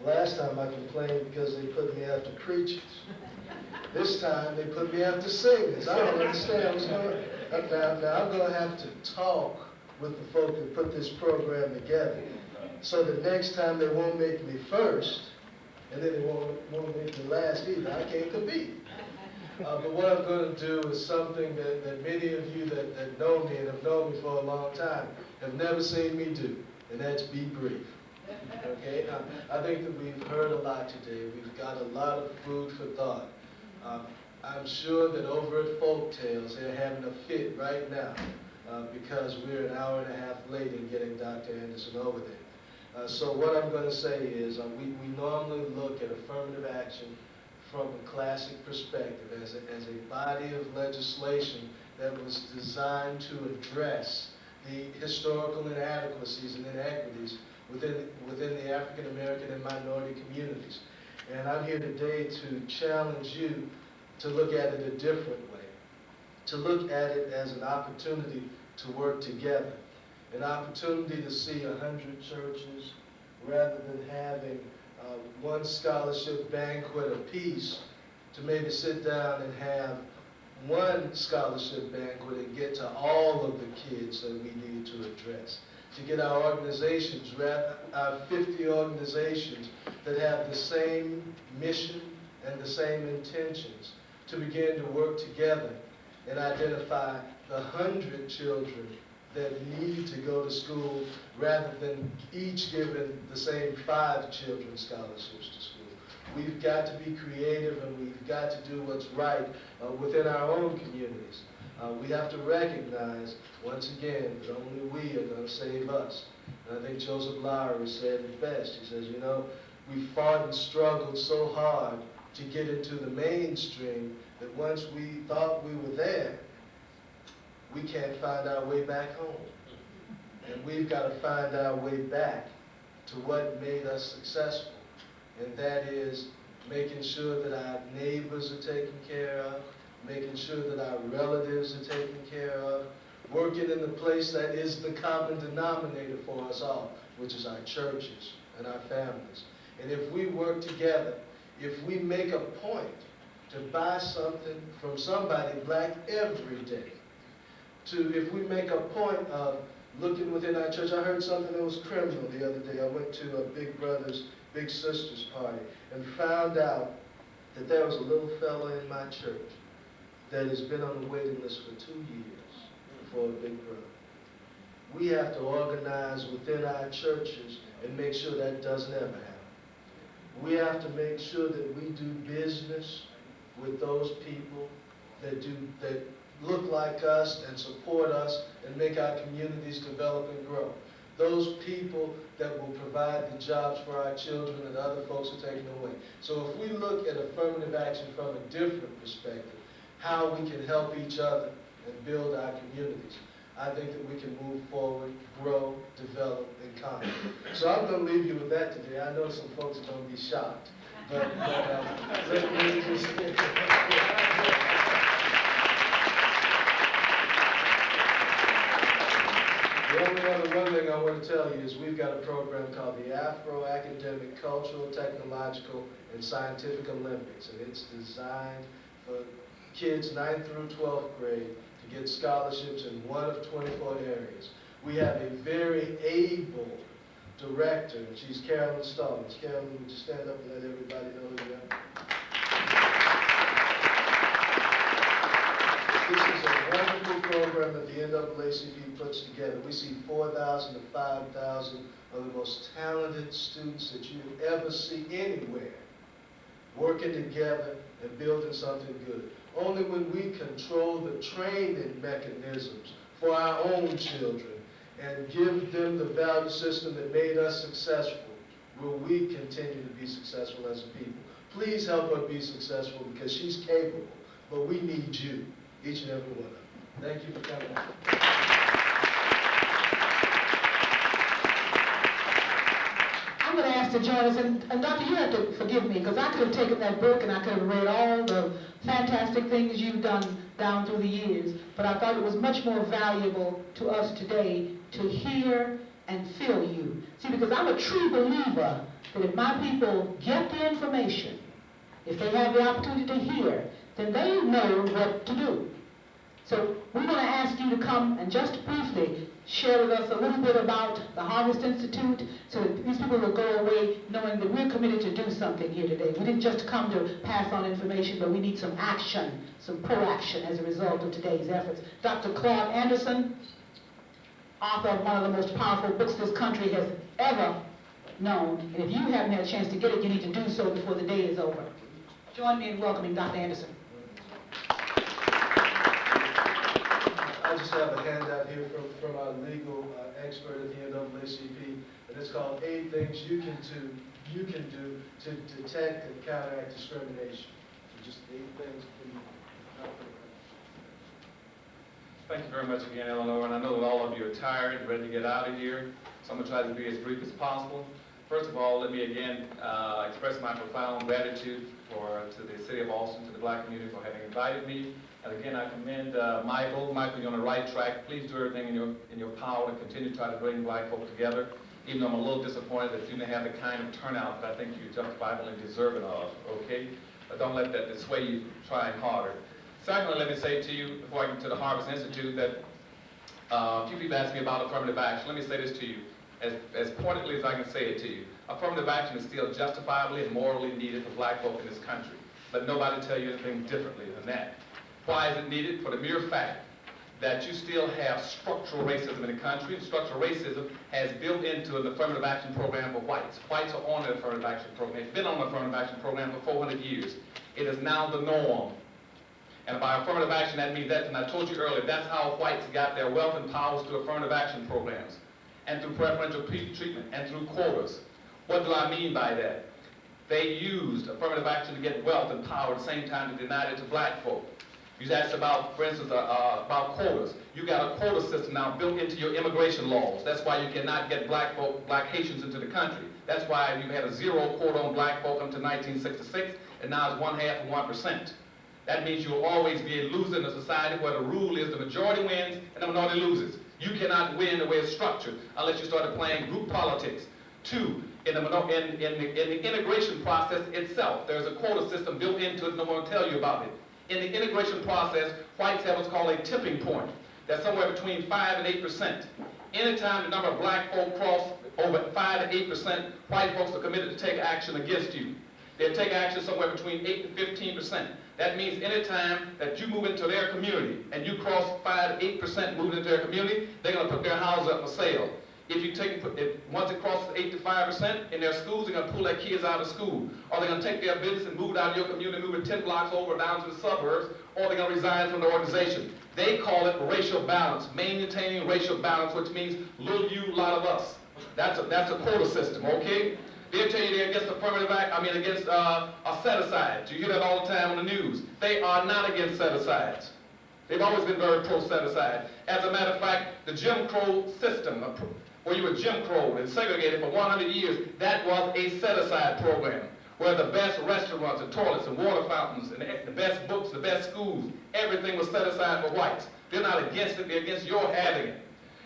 last time I complained because they put me after preachers. This time they put me after singers. I don't understand what's going on. Now I'm going to have to talk with the folk that put this program together, so that next time they won't make me first, and then they won't make me last either. I can't compete. But what I'm going to do is something that many of you that know me and have known me for a long time have never seen me do, and that's be brief. Okay? Now, I think that we've heard a lot today. We've got a lot of food for thought. I'm sure that over at Folktales, they're having a fit right now because we're an hour and a half late in getting Dr. Anderson over there. So what I'm going to say is we normally look at affirmative action from a classic perspective as a body of legislation that was designed to address the historical inadequacies and inequities within the African American and minority communities. And I'm here today to challenge you to look at it a different way, to look at it as an opportunity to work together, an opportunity to see 100 churches rather than having one scholarship banquet apiece, to maybe sit down and have one scholarship banquet and get to all of the kids that we need to address. To get our organizations, our 50 organizations that have the same mission and the same intentions, to begin to work together and identify the 100 children that need to go to school rather than each given the same 5 children scholarships to school. We've got to be creative, and we've got to do what's right within our own communities. We have to recognize, once again, that only we are going to save us. And I think Joseph Lowry said it best. He says, you know, we fought and struggled so hard to get into the mainstream that once we thought we were there, we can't find our way back home. And we've got to find our way back to what made us successful. And that is making sure that our neighbors are taken care of, making sure that our relatives are taken care of, working in the place that is the common denominator for us all, which is our churches and our families. And if we work together, if we make a point to buy something from somebody black every day, if we make a point of looking within our church. I heard something that was criminal the other day. I went to a Big Brothers, Big Sisters party and found out that there was a little fella in my church that has been on the waiting list for 2 years for a Big Brother. We have to organize within our churches and make sure that doesn't ever happen. We have to make sure that we do business with those people that look like us and support us and make our communities develop and grow. Those people that will provide the jobs for our children that other folks are taking away. So if we look at affirmative action from a different perspective, how we can help each other and build our communities, I think that we can move forward, grow, develop, and conquer. So I'm going to leave you with that today. I know some folks are going to be shocked. But let me just... The only other one thing I want to tell you is we've got a program called the Afro-Academic Cultural, Technological, and Scientific Olympics, and it's designed for kids 9th through 12th grade to get scholarships in one of 24 areas. We have a very able director, and she's Carolyn Stallings. Carolyn, would you stand up and let everybody know who you are? This is a wonderful program that the NAACP puts together. We see 4,000 to 5,000 of the most talented students that you will ever see anywhere working together and building something good. Only when we control the training mechanisms for our own children and give them the value system that made us successful will we continue to be successful as a people. Please help her be successful because she's capable but we need you, each and every one of them. Thank you for coming out. I'm going to ask to join us, and Doctor, you have to forgive me, because I could have taken that book and I could have read all the fantastic things you've done down through the years, but I thought it was much more valuable to us today to hear and feel you. See, because I'm a true believer that if my people get the information, if they have the opportunity to hear, then they know what to do. So we're going to ask you to come and just briefly share with us a little bit about the Harvest Institute so that these people will go away knowing that we're committed to do something here today. We didn't just come to pass on information, but we need some action, some pro-action as a result of today's efforts. Dr. Claud Anderson, author of one of the most powerful books this country has ever known, and if you haven't had a chance to get it, you need to do so before the day is over. Join me in welcoming Dr. Anderson. I just have a handout here from our legal expert at the NAACP, and it's called 8 Things You Can Do to Detect and Counteract Discrimination. So just 8 things. Thank you very much again, Eleanor, and I know that all of you are tired and ready to get out of here, so I'm going to try to be as brief as possible. First of all, let me again express my profound gratitude to the City of Austin, to the Black community for having invited me. And again, I commend Michael. Michael, you're on the right track. Please do everything in your power to continue to try to bring Black folk together, even though I'm a little disappointed that you didn't have the kind of turnout that I think you justifiably deserve it of, okay? But don't let that dissuade you from trying harder. Secondly, let me say to you, before I get to the Harvest Institute, that a few people asked me about affirmative action. Let me say this to you, as pointedly as I can say it to you. Affirmative action is still justifiably and morally needed for Black folk in this country. Let nobody tell you anything differently than that. Why is it needed? For the mere fact that you still have structural racism in the country. Structural racism has built into an affirmative action program for whites. Whites are on the affirmative action program. They've been on the affirmative action program for 400 years. It is now the norm. And by affirmative action, that means that, and I told you earlier, that's how whites got their wealth and powers through affirmative action programs, and through preferential treatment, and through quotas. What do I mean by that? They used affirmative action to get wealth and power at the same time to deny it to Black folk. You asked about, for instance, about quotas. You got a quota system now built into your immigration laws. That's why you cannot get Black folk, Black Haitians into the country. That's why you had a 0 quota on Black folk until 1966, and now it's 1/2 of 1%. That means you'll always be a loser in a society where the rule is the majority wins and the minority loses. You cannot win the way it's structured unless you started playing group politics. 2, in the integration process itself, there's a quota system built into it, and I'm going to tell you about it. In the integration process, whites have what's called a tipping point. That's somewhere between 5 and 8%. Anytime the number of Black folk cross over 5 to 8%, white folks are committed to take action against you. They'll take action somewhere between 8 to 15%. That means anytime that you move into their community and you cross 5 to 8% moving into their community, they're going to put their houses up for sale. If you once it crosses 8 to 5% in their schools, they're going to pull their kids out of school. Or they're going to take their business and move it out of your community, move it 10 blocks over down to the suburbs, or they're going to resign from the organization. They call it racial balance, maintaining racial balance, which means little you, lot of us. That's a quota system, okay? They'll tell you they're against affirmative action, against set-asides. You hear that all the time on the news. They are not against set-asides. They've always been very pro-set-aside. As a matter of fact, the Jim Crow system, where you were Jim Crowed and segregated for 100 years, that was a set-aside program, where the best restaurants and toilets and water fountains and the best books, the best schools, everything was set aside for whites. They're not against it, they're against your having it.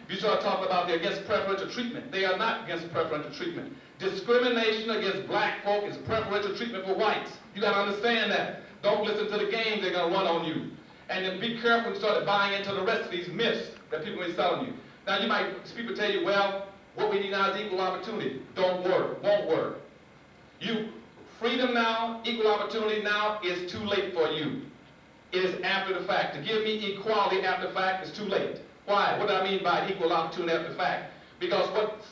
If you start talking about they're against preferential treatment, they are not against preferential treatment. Discrimination against Black folk is preferential treatment for whites. You got to understand that. Don't listen to the game they're going to run on you. And then be careful when you start buying into the rest of these myths that people are selling you. Now people tell you, well, what we need now is equal opportunity. Don't work, won't work. Freedom now, equal opportunity now is too late for you. It is after the fact. To give me equality after the fact is too late. Why? What do I mean by equal opportunity after the fact? Because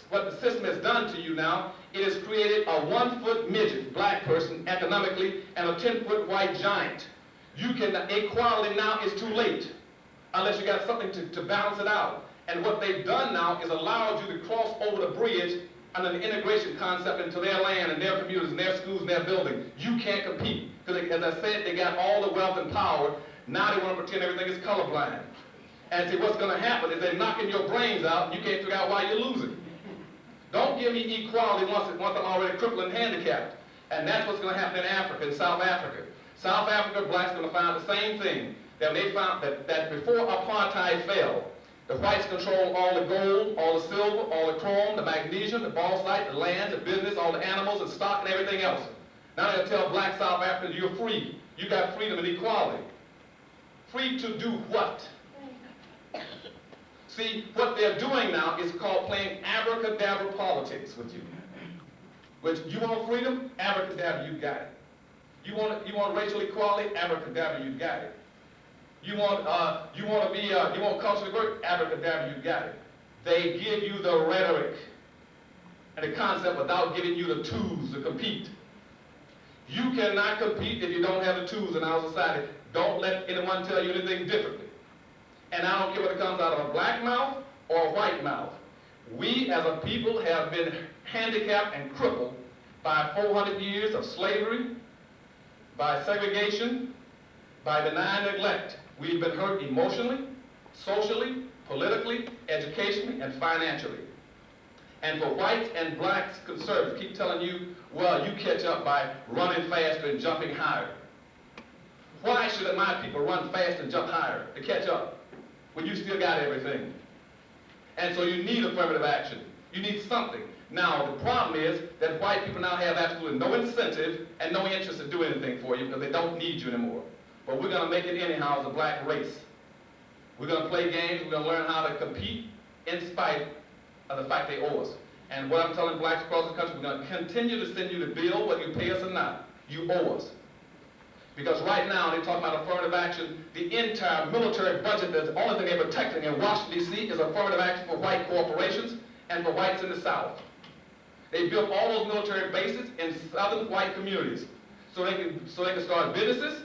what the system has done to you now, it has created a 1-foot midget, Black person, economically, and a 10-foot white giant. Equality now is too late, unless you got something to balance it out. And what they've done now is allowed you to cross over the bridge under the integration concept into their land and their communities and their schools and their buildings, you can't compete. Because as I said, they got all the wealth and power. Now they want to pretend everything is colorblind. And see, what's going to happen is they're knocking your brains out and you can't figure out why you're losing. Don't give me equality once I'm already crippled and handicapped. And that's what's going to happen in Africa, in South Africa. South Africa, blacks are going to find the same thing. That they found that before apartheid fell, the whites controlled all the gold, all the silver, all the chrome, the magnesium, the bauxite, the land, the business, all the animals, the stock, and everything else. Now they'll tell black South Africans, you're free. You got freedom and equality. Free to do what? See, what they're doing now is called playing abracadabra politics with you. Which, you want freedom? Abracadabra, you got it. You want racial equality? Abracadabra, you got it. You want cultural diversity? Abracadabra, you got it. They give you the rhetoric and the concept without giving you the tools to compete. You cannot compete if you don't have the tools in our society. Don't let anyone tell you anything differently. And I don't care whether it comes out of a black mouth or a white mouth. We as a people have been handicapped and crippled by 400 years of slavery, by segregation, by denied neglect. We've been hurt emotionally, socially, politically, educationally, and financially. And for whites and blacks conservatives keep telling you, well, you catch up by running faster and jumping higher. Why should my people run fast and jump higher to catch up when you still got everything? And so you need affirmative action. You need something. Now, the problem is that white people now have absolutely no incentive and no interest to do anything for you because they don't need you anymore. But we're going to make it anyhow as a black race. We're going to play games. We're going to learn how to compete in spite of the fact they owe us. And what I'm telling blacks across the country, we're going to continue to send you the bill, whether you pay us or not. You owe us. Because right now, they talk about affirmative action. The entire military budget, that's the only thing they're protecting in Washington, D.C. is affirmative action for white corporations and for whites in the South. They built all those military bases in southern white communities so they can start businesses,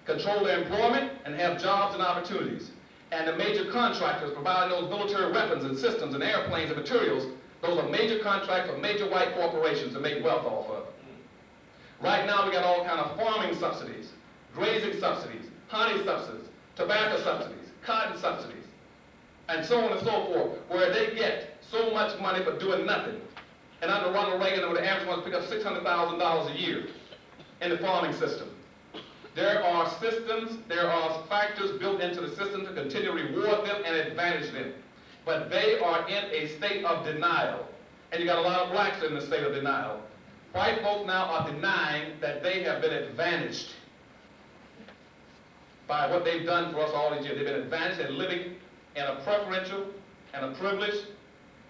control their employment, and have jobs and opportunities. And the major contractors providing those military weapons and systems and airplanes and materials, those are major contracts for major white corporations to make wealth off of. Right now, we got all kind of farming subsidies, grazing subsidies, honey subsidies, tobacco subsidies, cotton subsidies, and so on and so forth, where they get so much money for doing nothing. And under Ronald Reagan, where the average ones pick up $600,000 a year in the farming system. There are systems, there are factors built into the system to continue to reward them and advantage them. But they are in a state of denial. And you got a lot of blacks in the state of denial. White folks now are denying that they have been advantaged by what they've done for us all these years. They've been advantaged in living in a preferential and a privileged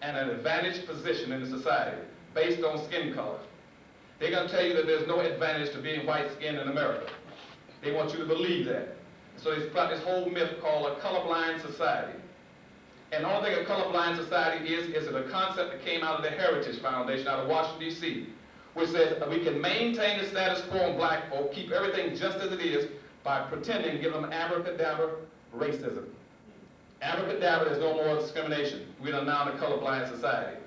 and an advantaged position in the society based on skin color. They're going to tell you that there's no advantage to being white-skinned in America. They want you to believe that. So they spread this whole myth called a colorblind society. And the only thing a colorblind society is a concept that came out of the Heritage Foundation out of Washington, D.C., which says that we can maintain the status quo in black folk, keep everything just as it is, by pretending to give them abracadabra racism. Abracadabra, there's no more discrimination. We're now in a colorblind society.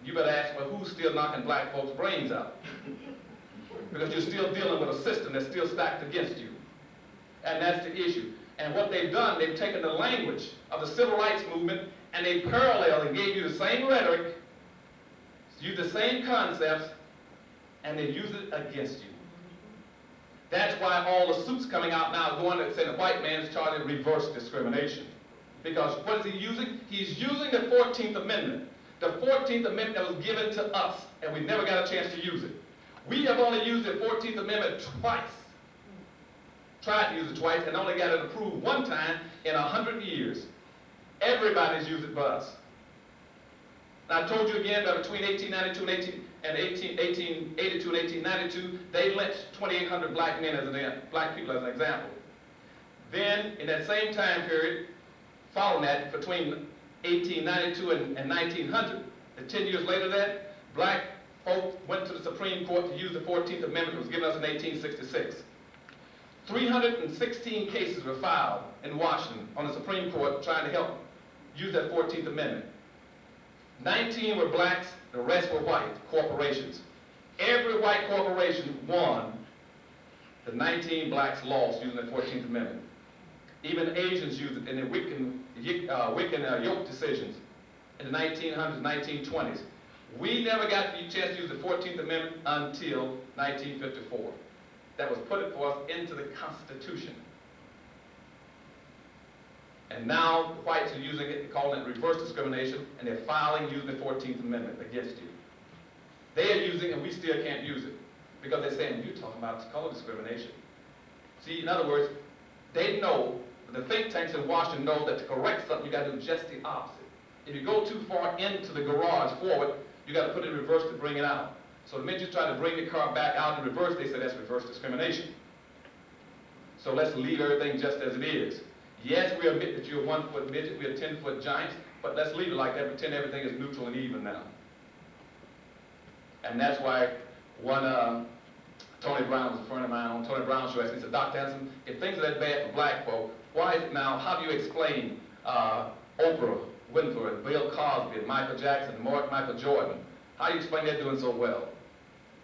You better ask, well, who's still knocking black folks' brains out? Because you're still dealing with a system that's still stacked against you. And that's the issue. And what they've done, they've taken the language of the civil rights movement and they paralleled and gave you the same rhetoric, used the same concepts, and they use it against you. That's why all the suits coming out now going that say the white man is charged with reverse discrimination. Because what is he using? He's using the 14th Amendment. The 14th Amendment that was given to us, and we never got a chance to use it. We have only used the 14th Amendment twice. Tried to use it twice and only got it approved one time in 100 years. Everybody's used it but us. Now, I told you again that between 1892 and 1882 and 1892, they lynched 2,800 black people as an example. Then, in that same time period, following that, between 1892 and 1900, and 10 years later that, black folks went to the Supreme Court to use the 14th Amendment that was given us in 1866. 316 cases were filed in Washington on the Supreme Court trying to help use that 14th Amendment. 19 were blacks, the rest were white corporations. Every white corporation won. The 19 blacks lost using the 14th Amendment. Even Asians used it in the Wiccan yoke decisions in the 1900s, 1920s. We never got the chance to use the 14th Amendment until 1954. That was put for us into the Constitution. And now the whites are using it, calling it reverse discrimination, and they're filing using the 14th Amendment against you. They are using it, and we still can't use it, because they're saying, you're talking about color discrimination. See, in other words, they know, the think tanks in Washington know that to correct something, you got to do just the opposite. If you go too far into the garage forward, you got to put it in reverse to bring it out. So the minute you try to bring the car back out in reverse, they say that's reverse discrimination. So let's leave everything just as it is. Yes, we admit that you're a 1-foot midget, we're 10-foot giants, but let's leave it like that, pretend everything is neutral and even now. And that's why Tony Brown was a friend of mine on Tony Brown's show. He said, Dr. Anderson, if things are that bad for black folk, why is it now, how do you explain Oprah Winfrey, and Bill Cosby, and Michael Jackson, and Michael Jordan? How do you explain they're doing so well?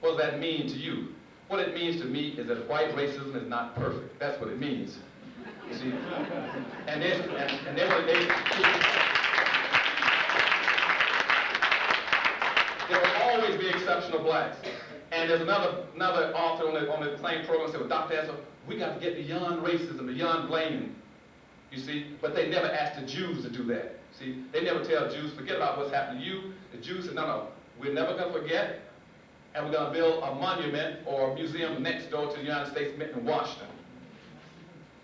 What does that mean to you? What it means to me is that white racism is not perfect. That's what it means. You see? And then when there will always be exceptional blacks. And there's another author on the same program said, well, Dr. Anderson, we got to get beyond racism, beyond blaming. You see? But they never asked the Jews to do that. See? They never tell Jews, forget about what's happened to you. The Jews said, no, we're never going to forget, and we're going to build a monument or a museum next door to the United States Mint in Washington.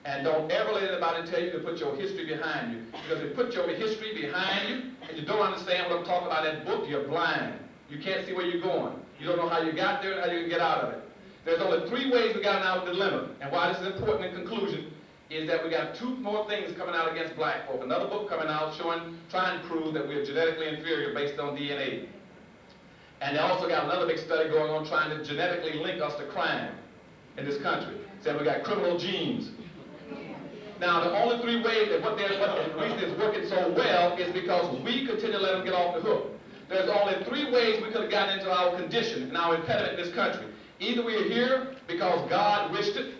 And don't ever let anybody tell you to put your history behind you. Because if you put your history behind you, and you don't understand what I'm talking about in that book, you're blind. You can't see where you're going. You don't know how you got there and how you can get out of it. There's only 3 ways we got out of the dilemma. And why this is important in conclusion is that we got 2 more things coming out against black folk. Another book coming out trying to prove that we're genetically inferior based on DNA. And they also got another big study going on trying to genetically link us to crime in this country. Saying we got criminal genes. Now, the only 3 ways that the reason it's working so well is because we continue to let them get off the hook. There's only 3 ways we could have gotten into our condition and our impediment in this country. Either we are here because God wished it,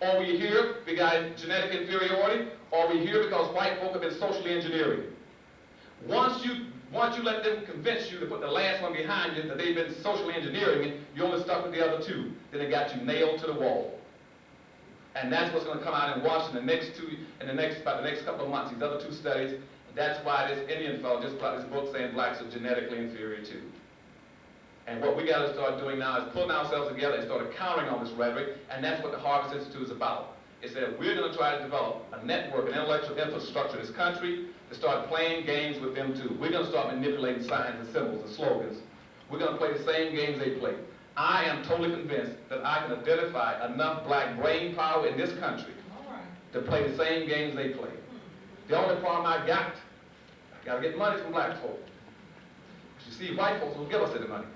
or we're here because genetic inferiority, or we're here because white folk have been socially engineering. Once you let them convince you to put the last one behind you, that they've been socially engineering it, you're only stuck with the other 2. Then it got you nailed to the wall. And that's what's going to come out in Washington about the next couple of months, these other 2 studies. That's why this Indian fellow just brought this book saying blacks are genetically inferior too. And what we got to start doing now is pulling ourselves together and start countering on this rhetoric, and that's what the Harvard Institute is about. It's that we're going to try to develop a network, an intellectual infrastructure in this country to start playing games with them too. We're going to start manipulating signs and symbols and slogans. We're going to play the same games they play. I am totally convinced that I can identify enough black brain power in this country to play the same games they play. The only problem I got to get money from black folk. You see, white folks will give us any money.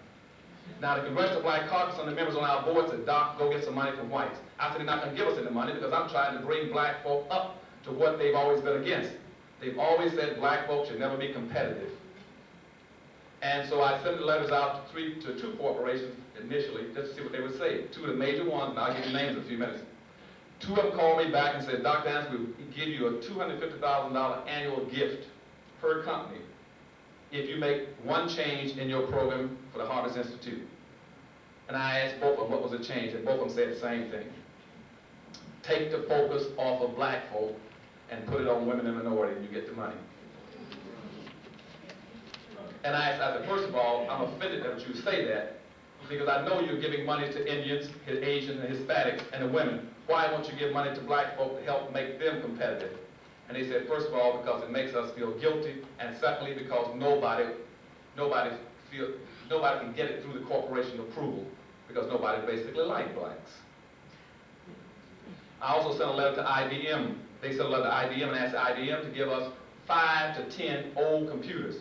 Now, the Congressional Black Caucus and the members on our board said, Doc, go get some money from whites. I said, they're not going to give us any money because I'm trying to bring black folk up to what they've always been against. They've always said black folks should never be competitive. And so I sent the letters out to 2 corporations initially, just to see what they would say. 2 of the major ones, and I'll give you names in a few minutes. 2 of them called me back and said, Dr. Anderson, we'll give you a $250,000 annual gift per company if you make 1 change in your program for the Harvard Institute. And I asked both of them what was the change, and both of them said the same thing. Take the focus off of black folk and put it on women and minorities, and you get the money. And I said, first of all, I'm offended that you say that, because I know you're giving money to Indians, Asians, and Hispanics, and the women. Why won't you give money to black folk to help make them competitive? And they said, first of all, because it makes us feel guilty, and secondly, because nobody can get it through the corporation approval, because nobody basically likes blacks. I also sent a letter to IBM. They sent a letter to IBM and asked IBM to give us 5 to 10 old computers.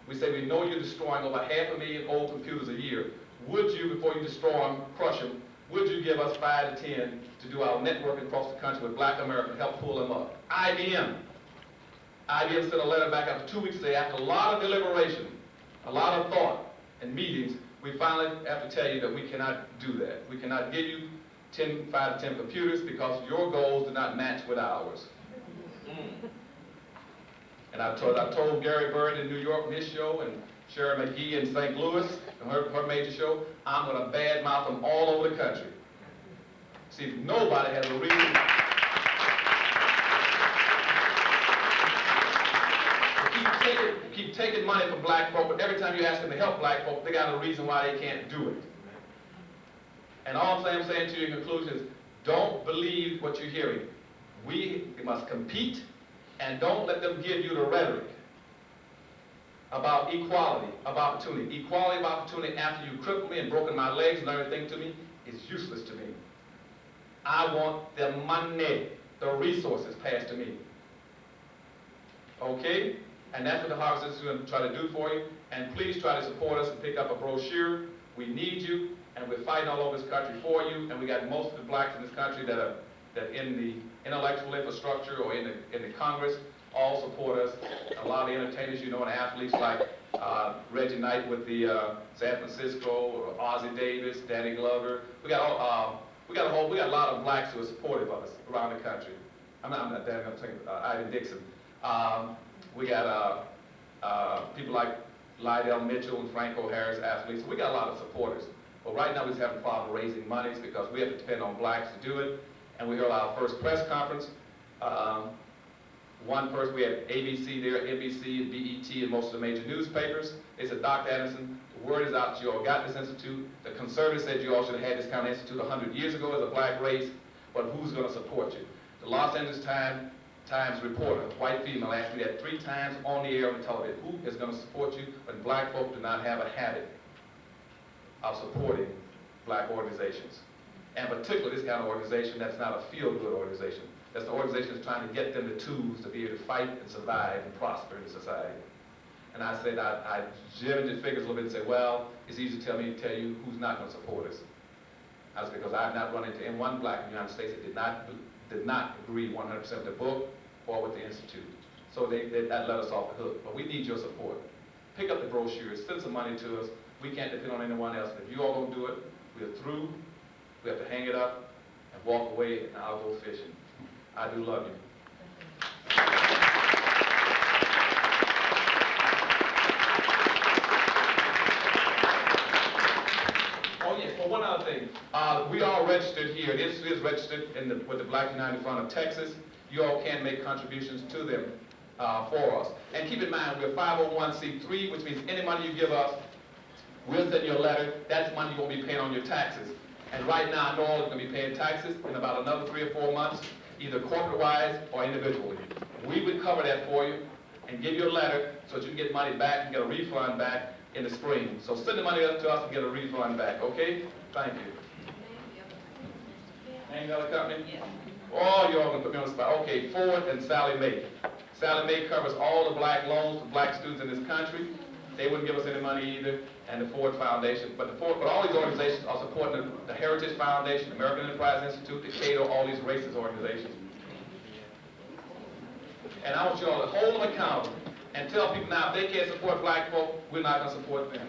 We say, we know you're destroying over 500,000 old computers a year. Would you, before you destroy them, crush them, would you give us 5 to 10 to do our networking across the country with black Americans, help pull them up? IBM sent a letter back after 2 weeks after a lot of deliberation. a lot of thought and meetings, we finally have to tell you that we cannot do that. We cannot give you 5 to 10 computers because your goals do not match with ours. And I told Gary Bird in New York, his show, and Sharon McGee in St. Louis, and her major show, I'm going to badmouth them all over the country. See, nobody has a reason to keep taking money from black folk, but every time you ask them to help black folk, they got a reason why they can't do it. And all I'm saying to you in conclusion is, don't believe what you're hearing. We must compete, and don't let them give you the rhetoric about equality of opportunity. Equality of opportunity after you crippled me and broken my legs and everything to me is useless to me. I want the money, the resources passed to me. Okay? And that's what the Harvest Institute is going to try to do for you. And please try to support us and pick up a brochure. We need you, and we're fighting all over this country for you. And we got most of the blacks in this country that are in the intellectual infrastructure or in the Congress all support us. A lot of the entertainers, you know, and athletes like Reggie Knight with the San Francisco, or Ozzie Davis, Danny Glover. We got a lot of blacks who are supportive of us around the country. I'm not Danny, I'm saying Ivan Dixon. We got people like Lydell Mitchell and Franco Harris, athletes. So we got a lot of supporters. But right now we're just having a problem raising monies because we have to depend on blacks to do it. And we held our first press conference. One person, we had ABC there, NBC, and BET, and most of the major newspapers. They said, Dr. Anderson, the word is out that you all got this institute. The conservatives said you all should have had this kind of institute 100 years ago as a black race, but who's going to support you? The Los Angeles Times reporter, white female, asked me that 3 times on the air on television. Who is going to support you when black folk do not have a habit of supporting black organizations? And particularly this kind of organization that's not a feel-good organization. That's an organization that's trying to get them the tools to be able to fight and survive and prosper in society. And I said, I jammed the figures a little bit and said, well, it's easy to tell you who's not going to support us. That's because I have not run into one black in the United States that did not agree 100% with the book or with the institute. So that let us off the hook. But we need your support. Pick up the brochures, send some money to us. We can't depend on anyone else. If you all don't do it, we're through. We have to hang it up and walk away, and I'll go fishing. I do love you. Oh yes, well, one other thing. We are registered here. It is registered with the Black United Front of Texas. You all can make contributions to them for us. And keep in mind, we're 501c3, which means any money you give us, we'll send you a letter. That's money you won't be paying on your taxes. And right now, I know all is going to be paying taxes in about another 3 or 4 months, either corporate-wise or individually. We would cover that for you and give you a letter so that you can get money back and get a refund back in the spring. So send the money up to us and get a refund back, okay? Thank you. Any other company? Yes. Oh, you're all going to put me on the spot. Okay, Ford and Sally Mae. Sally Mae covers all the black loans for black students in this country. They wouldn't give us any money either, and the Ford Foundation. But all these organizations are supporting the Heritage Foundation, the American Enterprise Institute, the Cato, all these racist organizations. And I want you all to hold them accountable and tell people now, if they can't support black folk, we're not going to support them.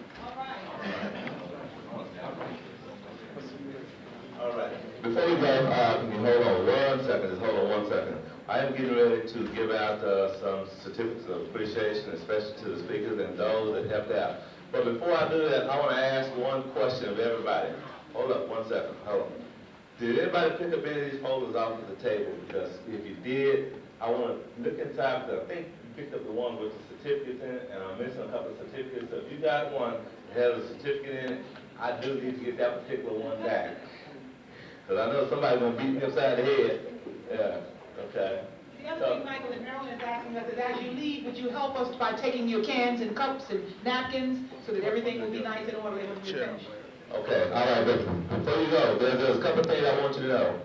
All right. Before we go, hold on 1 second. Just hold on 1 second. I am getting ready to give out some certificates of appreciation, especially to the speakers and those that helped out. But before I do that, I want to ask one question of everybody. Hold up 1 second. Hold on. Did anybody pick up any of these folders off of the table? Because if you did, I want to look inside, because I think you picked up the one with the certificates in it, and I'm missing a couple of certificates. So if you got one that has a certificate in it, I do need to get that particular one back. Because I know somebody's going to beat me upside the head. Yeah, okay. The other thing Michael and Marilyn is asking us is, as you leave, would you help us by taking your cans and cups and napkins so that everything will be nice and orderly when we finish? Okay, all right, but before you go, there's a couple of things I want you to know.